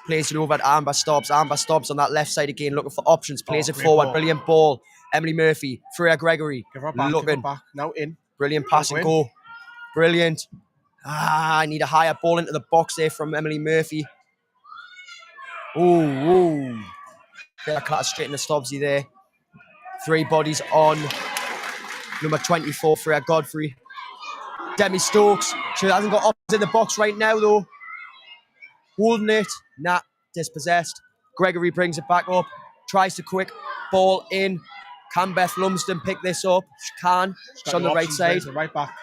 Plays it over at Amber Stobbs. Amber Stobbs on that left side again, looking for options. Plays it forward. Ball. Brilliant ball. Emily Murphy. Freya Gregory. Give her back. Looking. Give her back. Now in. Brilliant pass and go. Brilliant. I need a higher ball into the box there from Emily Murphy. Ooh. Yeah, clatter straight in the Stobbsy there. 3 bodies on number 24, Freya Godfrey. Demi Stokes. She hasn't got options in the box right now, though. Holding it. Nah, dispossessed. Gregory brings it back up. Tries to quick ball in. Can Beth Lumsden pick this up? She can. She's on the right side. Right back.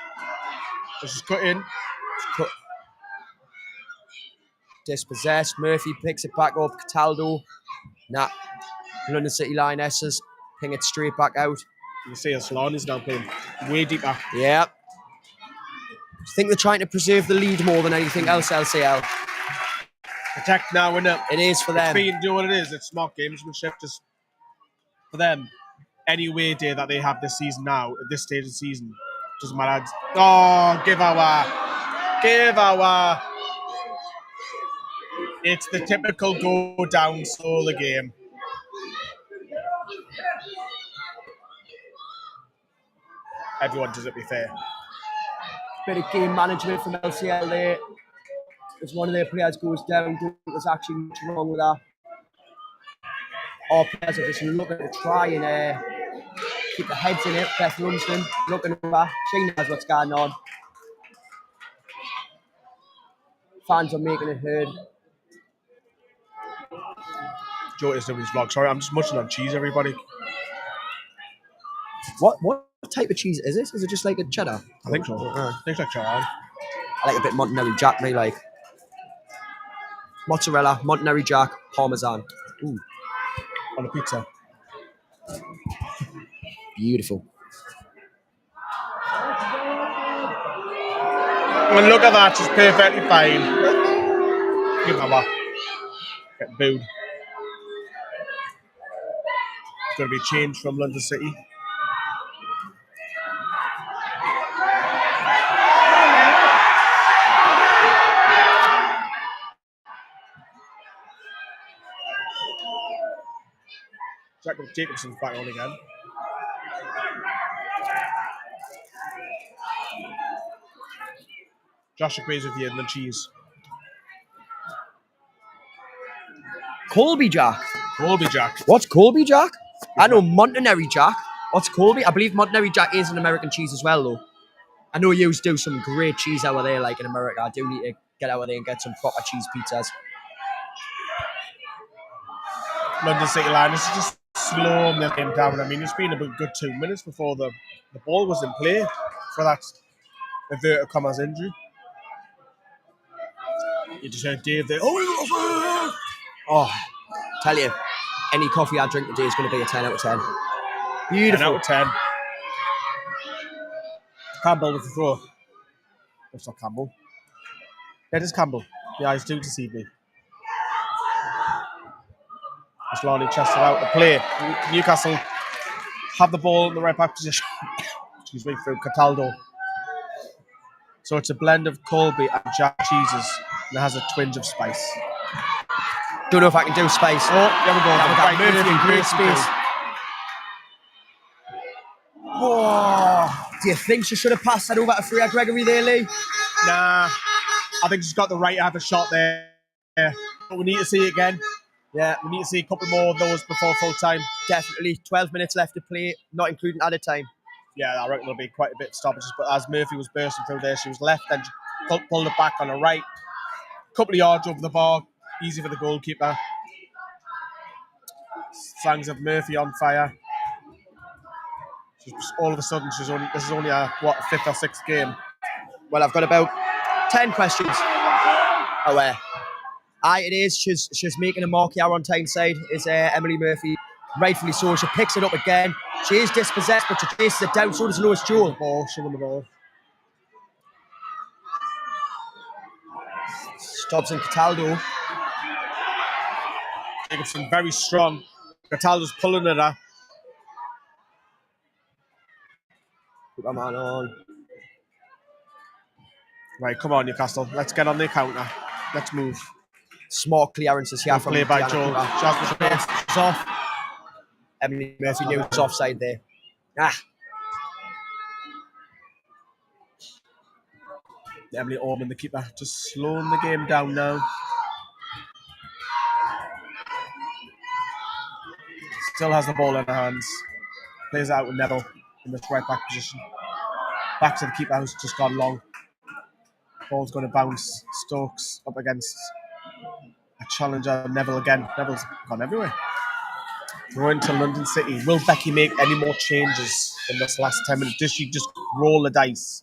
She's cut in. Dispossessed. Murphy picks it back up. Cataldo. Nah. London City Lionesses ping it straight back out. You see Aslan is now playing way deeper. Yeah. I think they're trying to preserve the lead more than anything else, LCL. Protect now, isn't it? It is for them. Do what it is. It's smart gamesmanship. Just for them, any away day that they have this season now, at this stage of the season, doesn't matter. Oh, give our. It's the typical go down slow the game. Everyone does it, be fair. Bit of game management from LCL there. As one of their players goes down, there's actually much wrong with that. Our players are just looking to try and keep their heads in it. Beth Lumsden looking over. She knows what's going on. Fans are making it heard. Joe is doing his vlog. Sorry, I'm just munching on cheese, everybody. What type of cheese is this? Is it just like a cheddar? I think so. Tastes like cheddar. I like a bit Montenary Jack, me like. Mozzarella, Montenary Jack, Parmesan. Ooh, On a pizza. beautiful. And look at that, just perfectly fine. Give that back. Get booed. It's going to be changed from London City. Jacob Jacobson's back on again. Josh agrees with you and the cheese. Colby Jack. Colby Jack. What's Colby Jack? I know Montenary Jack. What's Colby? I believe Montenary Jack is an American cheese as well, though. I know you do some great cheese out there, like in America. I do need to get out there and get some proper cheese pizzas. London City Lionesses just slowing the game down. I mean, it's been about good 2 minutes before the ball was in play for that inverted commas injury. You just heard Dave there. Oh, tell you, any coffee I drink today is going to be a 10 out of 10. 10 Beautiful. out of 10. Campbell with the throw. That's not Campbell. It is Campbell. The eyes do deceive me. As Lonnie chested out the play. Newcastle have the ball in the right back position. Excuse me, through Cataldo. So it's a blend of Colby and Jack cheeses, and it has a twinge of spice. Don't know if I can do space. Oh, there we go. Right, Murphy in great space. Oh, do you think she should have passed that over to Freya Gregory there, Lee? Nah, I think she's got the right to have a shot there. But we need to see it again. Yeah, We need to see a couple more of those before full time. definitely. 12 minutes left to play, not including added time. Yeah, I reckon there'll be quite a bit of stoppages. But as Murphy was bursting through there, she was left and she pulled it back on her right. Couple of yards over the bar. Easy for the goalkeeper. Songs of Murphy on fire. All of a sudden, this is only a fifth or sixth game. Well, I've got about 10 questions. Oh, aye, it is. She's making a mark here on Tyneside. Is Emily Murphy. Rightfully so. She picks it up again. She is dispossessed, but she chases it down. So does Lois Jewell. She won the ball. Stops in Cataldo. Jacobson very strong. Cataldo's pulling at her. Put that man on. Right, come on, Newcastle. Let's get on the counter. Let's move. Smart clearances here from Play by Diana Joel. Cooper. Jasmine It's off. Emily Murphy knew it was offside there. Emily Orman, the keeper, just slowing the game down now. Still has the ball in her hands. Plays it out with Neville in the right back position. Back to the keeper who's just gone long. Ball's going to bounce. Stokes up against a challenger. Neville again. Neville's gone everywhere. Throw into London City. Will Becky make any more changes in this last 10 minutes? Does she just roll the dice?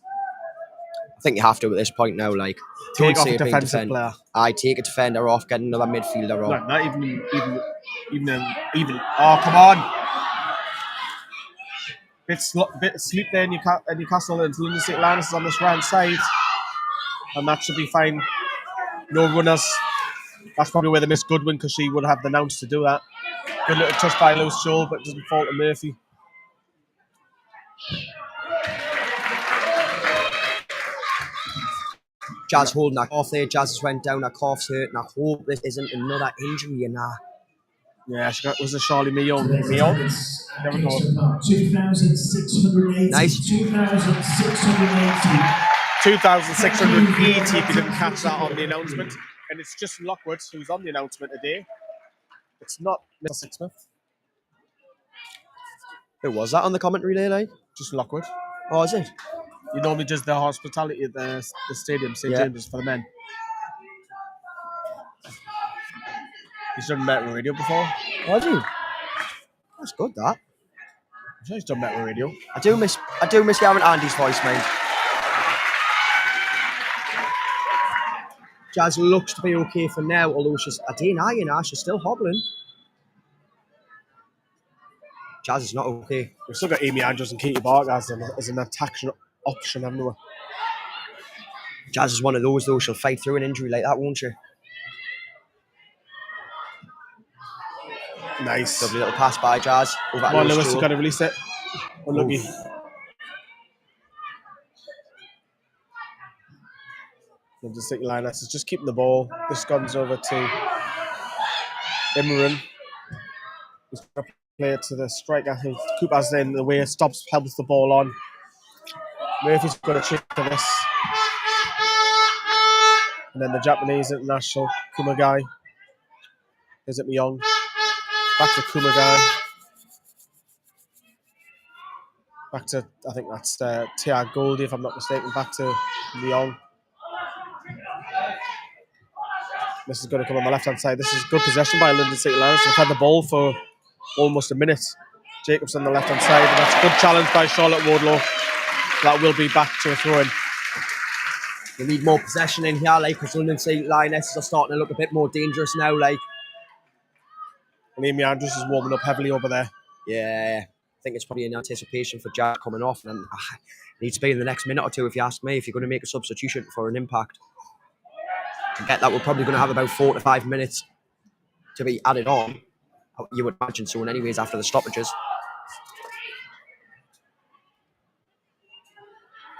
I think you have to at this point now. Like, Take don't off say a it being defensive defend. player. I take a defender off, get another midfielder No, on. not even. Oh, come on! Bit of sleep there in Newcastle and London City Lionesses on this right side, and that should be fine. No runners. That's probably where they missed Goodwin because she would have the nous to do that. Good little touch by Lewis Joel, but it doesn't fall to Murphy. Jazz holding her off there. Jazz has went down. Her calf's hurt, and I hope this isn't another injury in her. Yeah, was it Charlie Millon? There we go. 2,680. Nice. 2,680. 2,680 if you didn't catch that on the announcement. And it's just Lockwood who's on the announcement today. It's not Mr. Sixsmith, Who was that on the commentary there, like? just Lockwood. Oh, is it? He normally does the hospitality at the stadium, St. James's, for the men. He's done Metal Radio before. Has he? That's good, that. I'm sure he's done Metal Radio. I do miss hearing Andy's voice, mate. Jazz looks to be okay for now, although she's she's still hobbling. Jazz is not okay. We've still got Amy Andrews and Katie Barker as an attack option, haven't we? Jazz is one of those, though. She'll fight through an injury like that, won't she? Nice. Lovely little pass by Jazz. Over Come on, Lewis, you've got to release it. Unlucky. London City Lionesses just keeping the ball. This gun's over to Imran. He's going to play it to the striker. Cooper's in the way, helps the ball on. Murphy's going to check for this. And then the Japanese international, Kumagai. Is it Myong? Back to Kumagai. Back to, I think that's Tia Goldie, if I'm not mistaken. Back to Myong. This is going to come on the left-hand side. This is good possession by London City Lionesses. They've had the ball for almost a minute. Jacobs on the left-hand side. And that's a good challenge by Charlotte Wardlaw. That will be back to a throw-in. We need more possession in here, because London City Lionesses are starting to look a bit more dangerous now, And Amy Andrews is warming up heavily over there. Yeah, I think it's probably in anticipation for Jack coming off, and needs to be in the next minute or two, if you ask me, if you're going to make a substitution for an impact. I bet that we're probably going to have about 4 to 5 minutes to be added on. You would imagine so, in anyways, after the stoppages.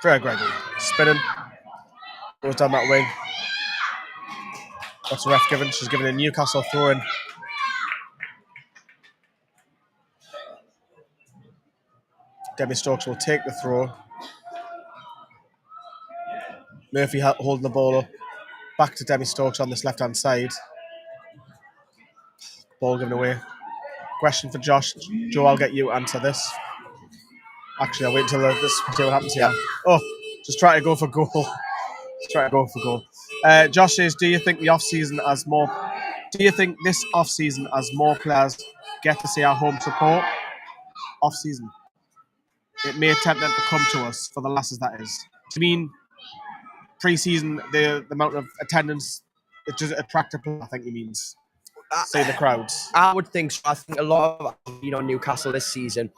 Freya Gregory spinning. Goes down that wing. What's the ref given? She's given a Newcastle throw-in. Debbie Stokes will take the throw. Murphy holding the ball up. Back to Debbie Stokes on this left-hand side. Ball given away. Question for Josh. Joe, I'll get you to answer this. Actually, I'll wait until see what happens here. Oh, just try to go for goal. Just try to go for goal. Josh says, do you think this off-season as more players get to see our home support? Off-season. It may tempt them to come to us, for the lasses that is. Do you mean pre-season, the amount of attendance, it just attracted people, I think he means. Say the crowds. I would think so. I think a lot of Newcastle this season,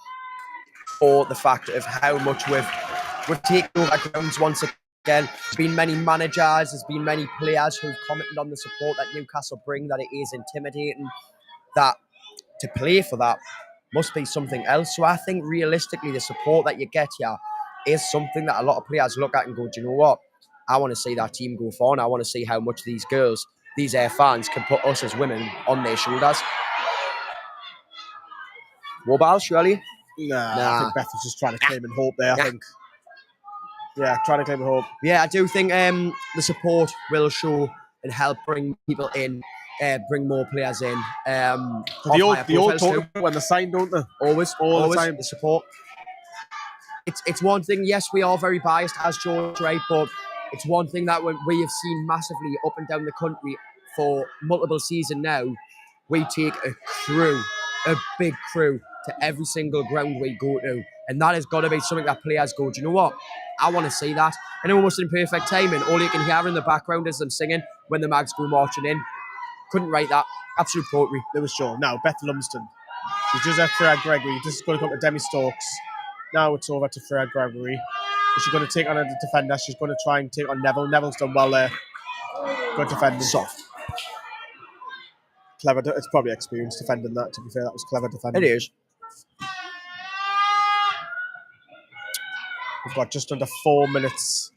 for the fact of how much we've taken over grounds once again. There's been many managers, there's been many players who've commented on the support that Newcastle bring, that it is intimidating, that to play for that must be something else. So I think realistically the support that you get here is something that a lot of players look at and go, do you know what? I want to see that team go far, and I want to see how much these girls, these fans, can put us as women on their shoulders. Mobile, surely? Nah. I think Beth was just trying to claim and hope there, I think. Yeah, trying to claim and hope. Yeah, I do think the support will show and help bring people in, bring more players in. The old talk when they sign, don't they? Always the time. The support. It's one thing, yes, we are very biased, as George, right, but it's one thing that we have seen massively up and down the country for multiple seasons now. We take a big crew to every single ground we go to. And that has got to be something that players go, do you know what? I want to see that. And almost in perfect timing. All you can hear in the background is them singing when the Mags go marching in. Couldn't write that. Absolute poetry. There was sure. Now, Beth Lumsden. She's just at Freya Gregory. This is going to come to Demi Stokes. Now it's over to Freya Gregory. She's going to take on a defender. She's going to try and take on Neville. Neville's done well there. Good defending. Soft. Clever. It's probably experience defending that, to be fair. That was clever defending. It is. We've got just under 4 minutes.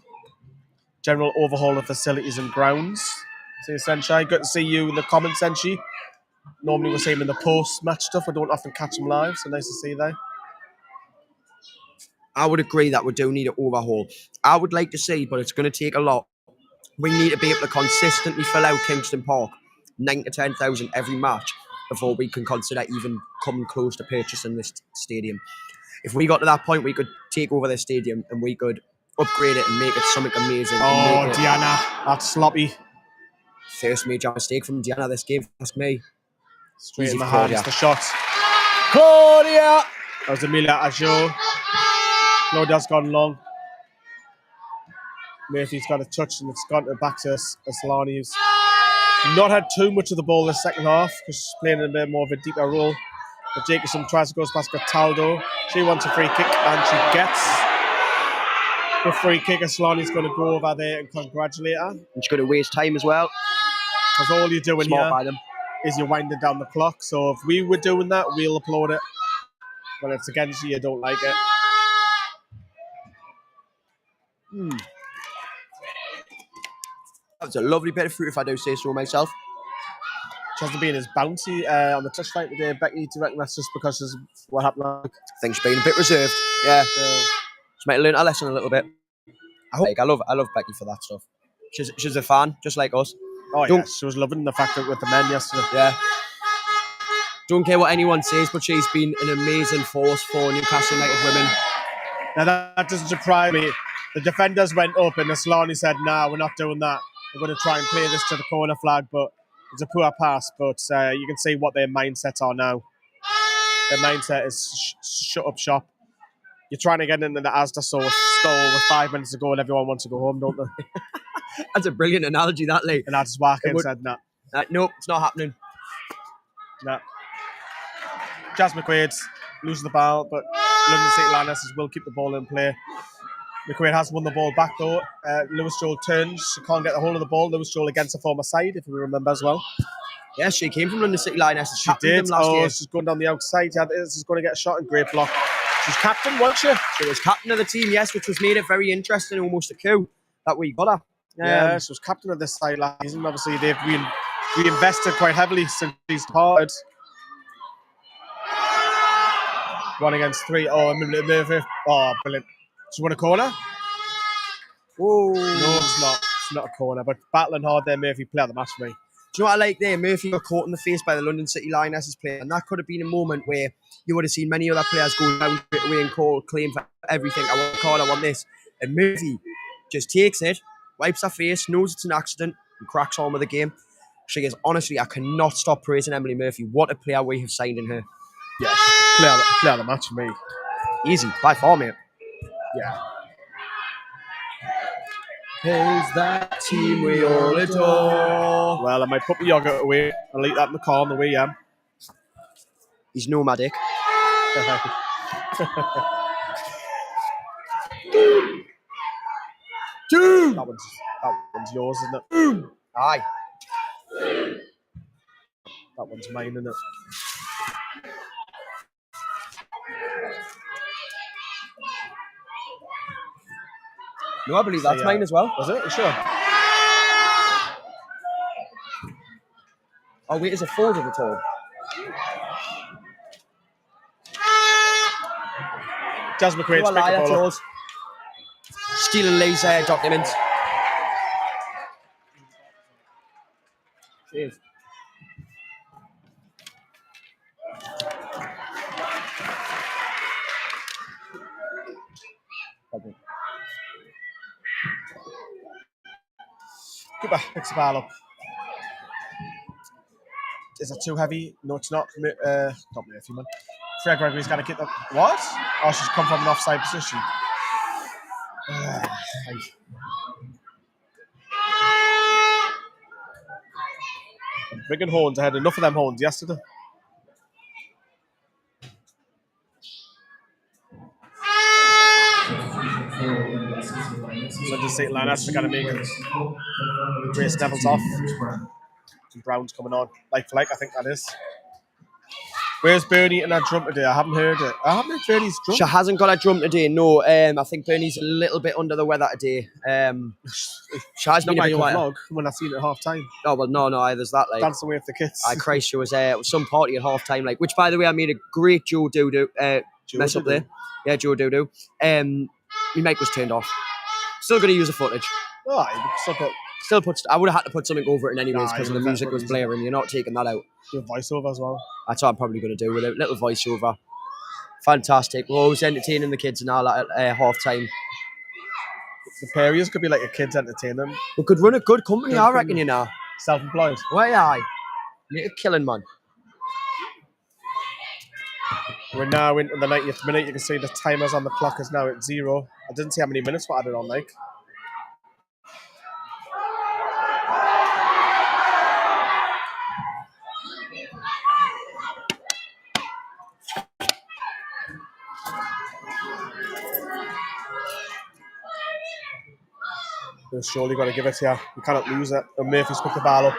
General overhaul of facilities and grounds. See you, Senshai. Good to see you in the comments, Senshi. Normally we see him in the post-match stuff. I don't often catch him live, so nice to see you there. I would agree that we do need an overhaul. I would like to see, but it's going to take a lot. We need to be able to consistently fill out Kingston Park, 9,000 to 10,000 every match, before we can consider even coming close to purchasing this stadium. If we got to that point, we could take over the stadium and we could upgrade it and make it something amazing. Oh, Diana, that's sloppy. First major mistake from Diana this game, ask me. Straight Easy in the for Claudia. hands, the shot. Claudia! That was Emilia Ajo. Claudia's gone long. Murphy's got a touch and it's gone back to Aslani, who's not had too much of the ball this second half because she's playing in a bit more of a deeper role. But Jacobson tries to go past Cataldo. She wants a free kick and she gets the free kick. Aslani's going to go over there and congratulate her. And she's going to waste time as well. Because all you're doing Smart here by them. is you're winding down the clock. So if we were doing that, we'll applaud it. When it's against you don't like it. That was a lovely bit of fruit, if I do say so myself. She hasn't been as bouncy on the touchline today, Becky. Do you reckon that's just because of what happened? I think she's been a bit reserved. Yeah. She might have learned a lesson a little bit. I love Becky for that stuff. She's a fan, just like us. Oh yeah, she was loving the fact that with the men yesterday. Yeah. Don't care what anyone says, but she's been an amazing force for Newcastle United women. Now that doesn't surprise me. The defenders went up and Aslani said, "Nah, we're not doing that. We're going to try and play this to the corner flag." But it's a poor pass. But you can see what their mindsets are now. Their mindset is shut up shop. You're trying to get into the Asda stall with 5 minutes to go and everyone wants to go home, don't they? That's a brilliant analogy, that, Lee. And I just walk in and said, "Nah." Nope, it's not happening. Nah. Jazz McQuaid loses the ball, but London City Lionesses will keep the ball in play. McQuaid has won the ball back though. Lewis Joel turns. She can't get the hold of the ball. Lewis Joel against the former side, if we remember as well. Yeah, she came from London City Lionesses. She did. Them last year. She's going down the outside. Yeah, she's going to get a shot and great block. She's captain, wasn't she? She was captain of the team, yes, which was made it very interesting, almost a coup that we got her. Yeah, she was captain of this side last season. Obviously, they've reinvested quite heavily since she's departed. 1 against 3. Oh, Murphy. Oh, brilliant. She won a corner? Whoa. No, it's not. It's not a corner, but battling hard there, Murphy. Player of the match for me. Do you know what I like there? Murphy got caught in the face by the London City Lionesses player, and that could have been a moment where you would have seen many other players go down straight away and claim for everything. I want a card, I want this. And Murphy just takes it, wipes her face, knows it's an accident, and cracks on with the game. She is, honestly, I cannot stop praising Emily Murphy. What a player we have signed in her. Yes, player of the match for me. Easy, by far, mate. Yeah. Is that team we all adore? Well, I might put the yogurt away. I'll eat that in the car on the way home. He's nomadic. Dude! That one's yours, isn't it? Aye. That one's mine, isn't it? No, I believe that's mine as well. Was it? You sure? Oh, wait, is it folded at all? Jazz McQuaid's picked the ball up. Stealing Lee's documents. Cheers. Cooper picks the ball up. Is it too heavy? No, it's not. Not Murphy, man. Freya Gregory's got to kick the... What? Oh, she's come from an offside position. Bringing horns. I had enough of them horns yesterday. London City Lionesses are going to make it. Grace Neville's off. And Brown's coming on. Like for like, I think that is. Where's Bernie and her drum today? I haven't heard it. I haven't heard Bernie's drum. She hasn't got a drum today, no. I think Bernie's a little bit under the weather today. She has been a bit quiet. Vlog when I seen it at half time. Oh, well, no, there's that. Like, dancing away with the kids. Christ, she was some party at half time, like, which, by the way, I made a great Joe Dodo mess up there. Yeah, Joe Dodo. My mic was turned off. Still going to use the footage. Oh, I would have had to put something over it in anyways because the music was blaring. You're not taking that out. Do a voiceover as well. That's what I'm probably going to do with a little voiceover. Fantastic. We're always entertaining the kids and all at half time. The Perriers could be like a kids entertainment. We could run a good company, I reckon, you know. Self-employed. Well, aye. Make a killing, man. We're now into the 90th minute. You can see the timers on the clock is now at 0. I didn't see how many minutes were added on, like. We've surely got to give it here. We cannot lose it. And Murphy's picked the ball up.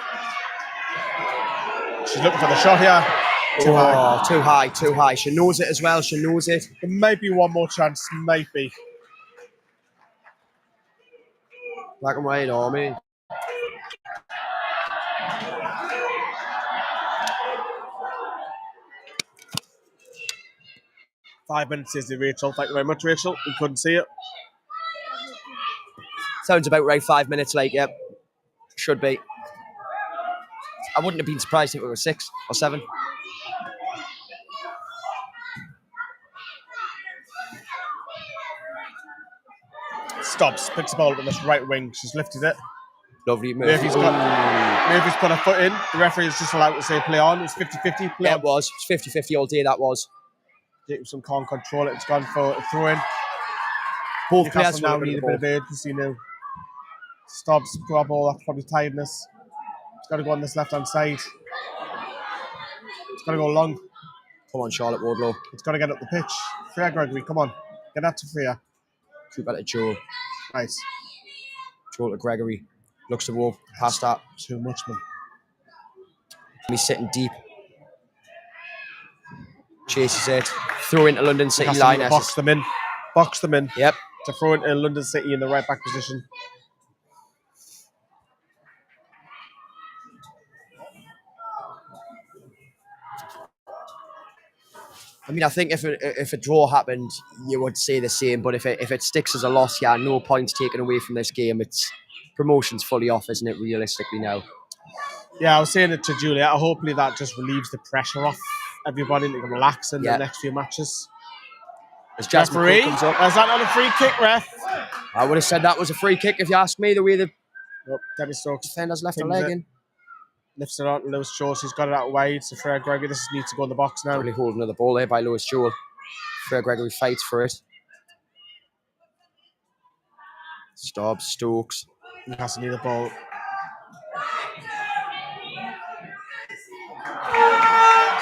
She's looking for the shot here. Too high. Too high, too high. She knows it as well. She knows it. There might be one more chance. Might be. Black and white army. Five minutes is the Rachel. Thank you very much, Rachel. We couldn't see it. Sounds about right. 5 minutes late, yep. Should be. I wouldn't have been surprised if it was 6 or 7. Stops, picks the ball up in this right wing. She's lifted it. Lovely. Murphy's Murphy's put her foot in. The referee is just allowed to say play on. It's 50-50. Yeah, it was. It was 50-50 all day, that was. Jacobson can't control it. It's gone for a throw in. Both Newcastle players now need a bit of urgency now. Stops, grab ball, that's probably tiredness. It's got to go on this left-hand side. It's got to go long. Come on, Charlotte Wardlow. It's got to get up the pitch. Freya Gregory, come on. Get that to Freya. Keep that to Joel. Nice. Joel to Gregory. Looks to Wolf. Past that. Too much, man. He's sitting deep. Chases it. Throw into London City Lionesses. Box them in. Box them in. Yep. To throw into London City in the right back position. I mean, I think if a draw happened, you would say the same. But if it sticks as a loss, yeah, no points taken away from this game. It's promotion's fully off, isn't it? Realistically now. Yeah, I was saying it to Julia. Hopefully that just relieves the pressure off everybody and they can relax in the next few matches. As Jasmine referee, comes up, is that not a free kick, ref? I would have said that was a free kick if you ask me. The way the Debbie Stokes defenders left a leg in. Lifts it on to Lewis Joel. She's got it out wide. So Freya Gregory, this needs to go in the box now. Really holding the ball there by Lewis Joel. Freya Gregory fights for it. Stops, Stokes. Newcastle need the ball.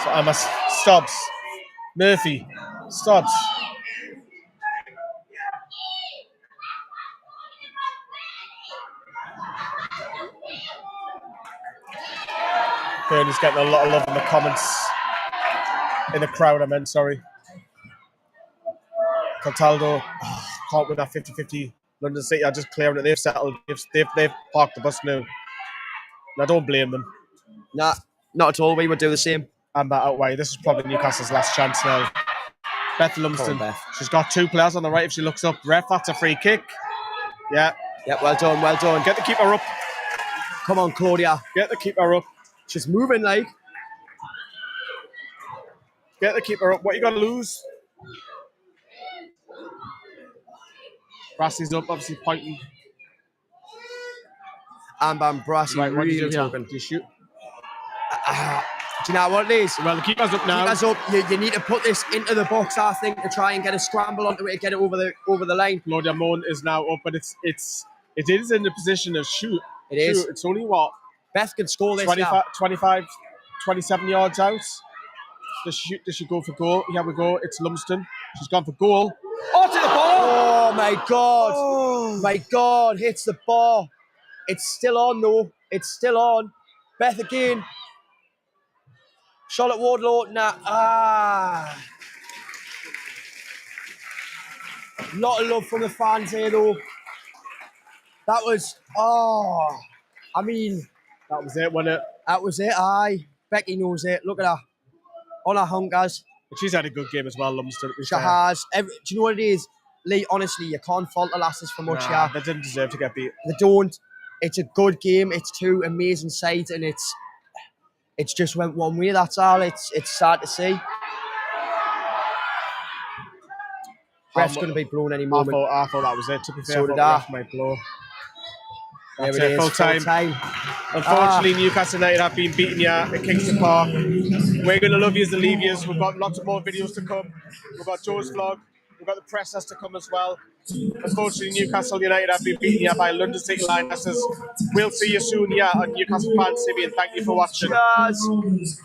So Emma stops. Murphy stops. Bernie's getting a lot of love in the comments. In the crowd, I meant, sorry. Cataldo, can't win that 50-50. London City are just clearing it. They've settled. They've parked the bus now. And I don't blame them. Nah, not at all. We would do the same. And that outweigh. This is probably Newcastle's last chance now. Beth Lumsden. Beth. She's got two players on the right if she looks up. Ref, that's a free kick. Yeah. Yeah, well done, well done. Get the keeper up. Come on, Claudia. Get the keeper up. She's moving, like. Get the keeper up. What you got to lose? Brassey's up, obviously pointing. Bam, Brassey. Right, what do you do? Talking. Do you shoot? Do you know what it is? Well, the keeper's up now. Keeper's up. You need to put this into the box, I think, to try and get a scramble onto it, get it over the line. Claudia Moan is now up, but it is in the position of shoot. It is. It's only what? Beth can score this 25, 27 yards out. Does she go for goal? Here we go. It's Lumsden. She's gone for goal. Oh, to the ball! Oh, my God. Oh. My God, hits the bar. It's still on, though. It's still on. Beth again. Charlotte Wardlow. Nah. Lot of love from the fans here, though. That was... I mean... That was it, wasn't it? That was it, aye. Becky knows it. Look at her. On her hunkers. But she's had a good game as well, Lumsden. She has. Do you know what it is? Lee, honestly, you can't fault the lasses for much here. They didn't deserve to get beat. They don't. It's a good game. It's two amazing sides, and it's just went one way. That's all. It's sad to see. Ref's going to be blown any moment. I thought that was it. To be fair, So I did thought the ref might blow. That's There it it, is, full time. Unfortunately, Newcastle United have been beating you at Kingston Park. We're going to love yous and leave yous. We've got lots of more videos to come. We've got Joe's vlog. We've got the pressers to come as well. Unfortunately, Newcastle United have been beaten here by London City Lionesses. We'll see you soon here on Newcastle Fans TV, and thank you for watching. Cheers.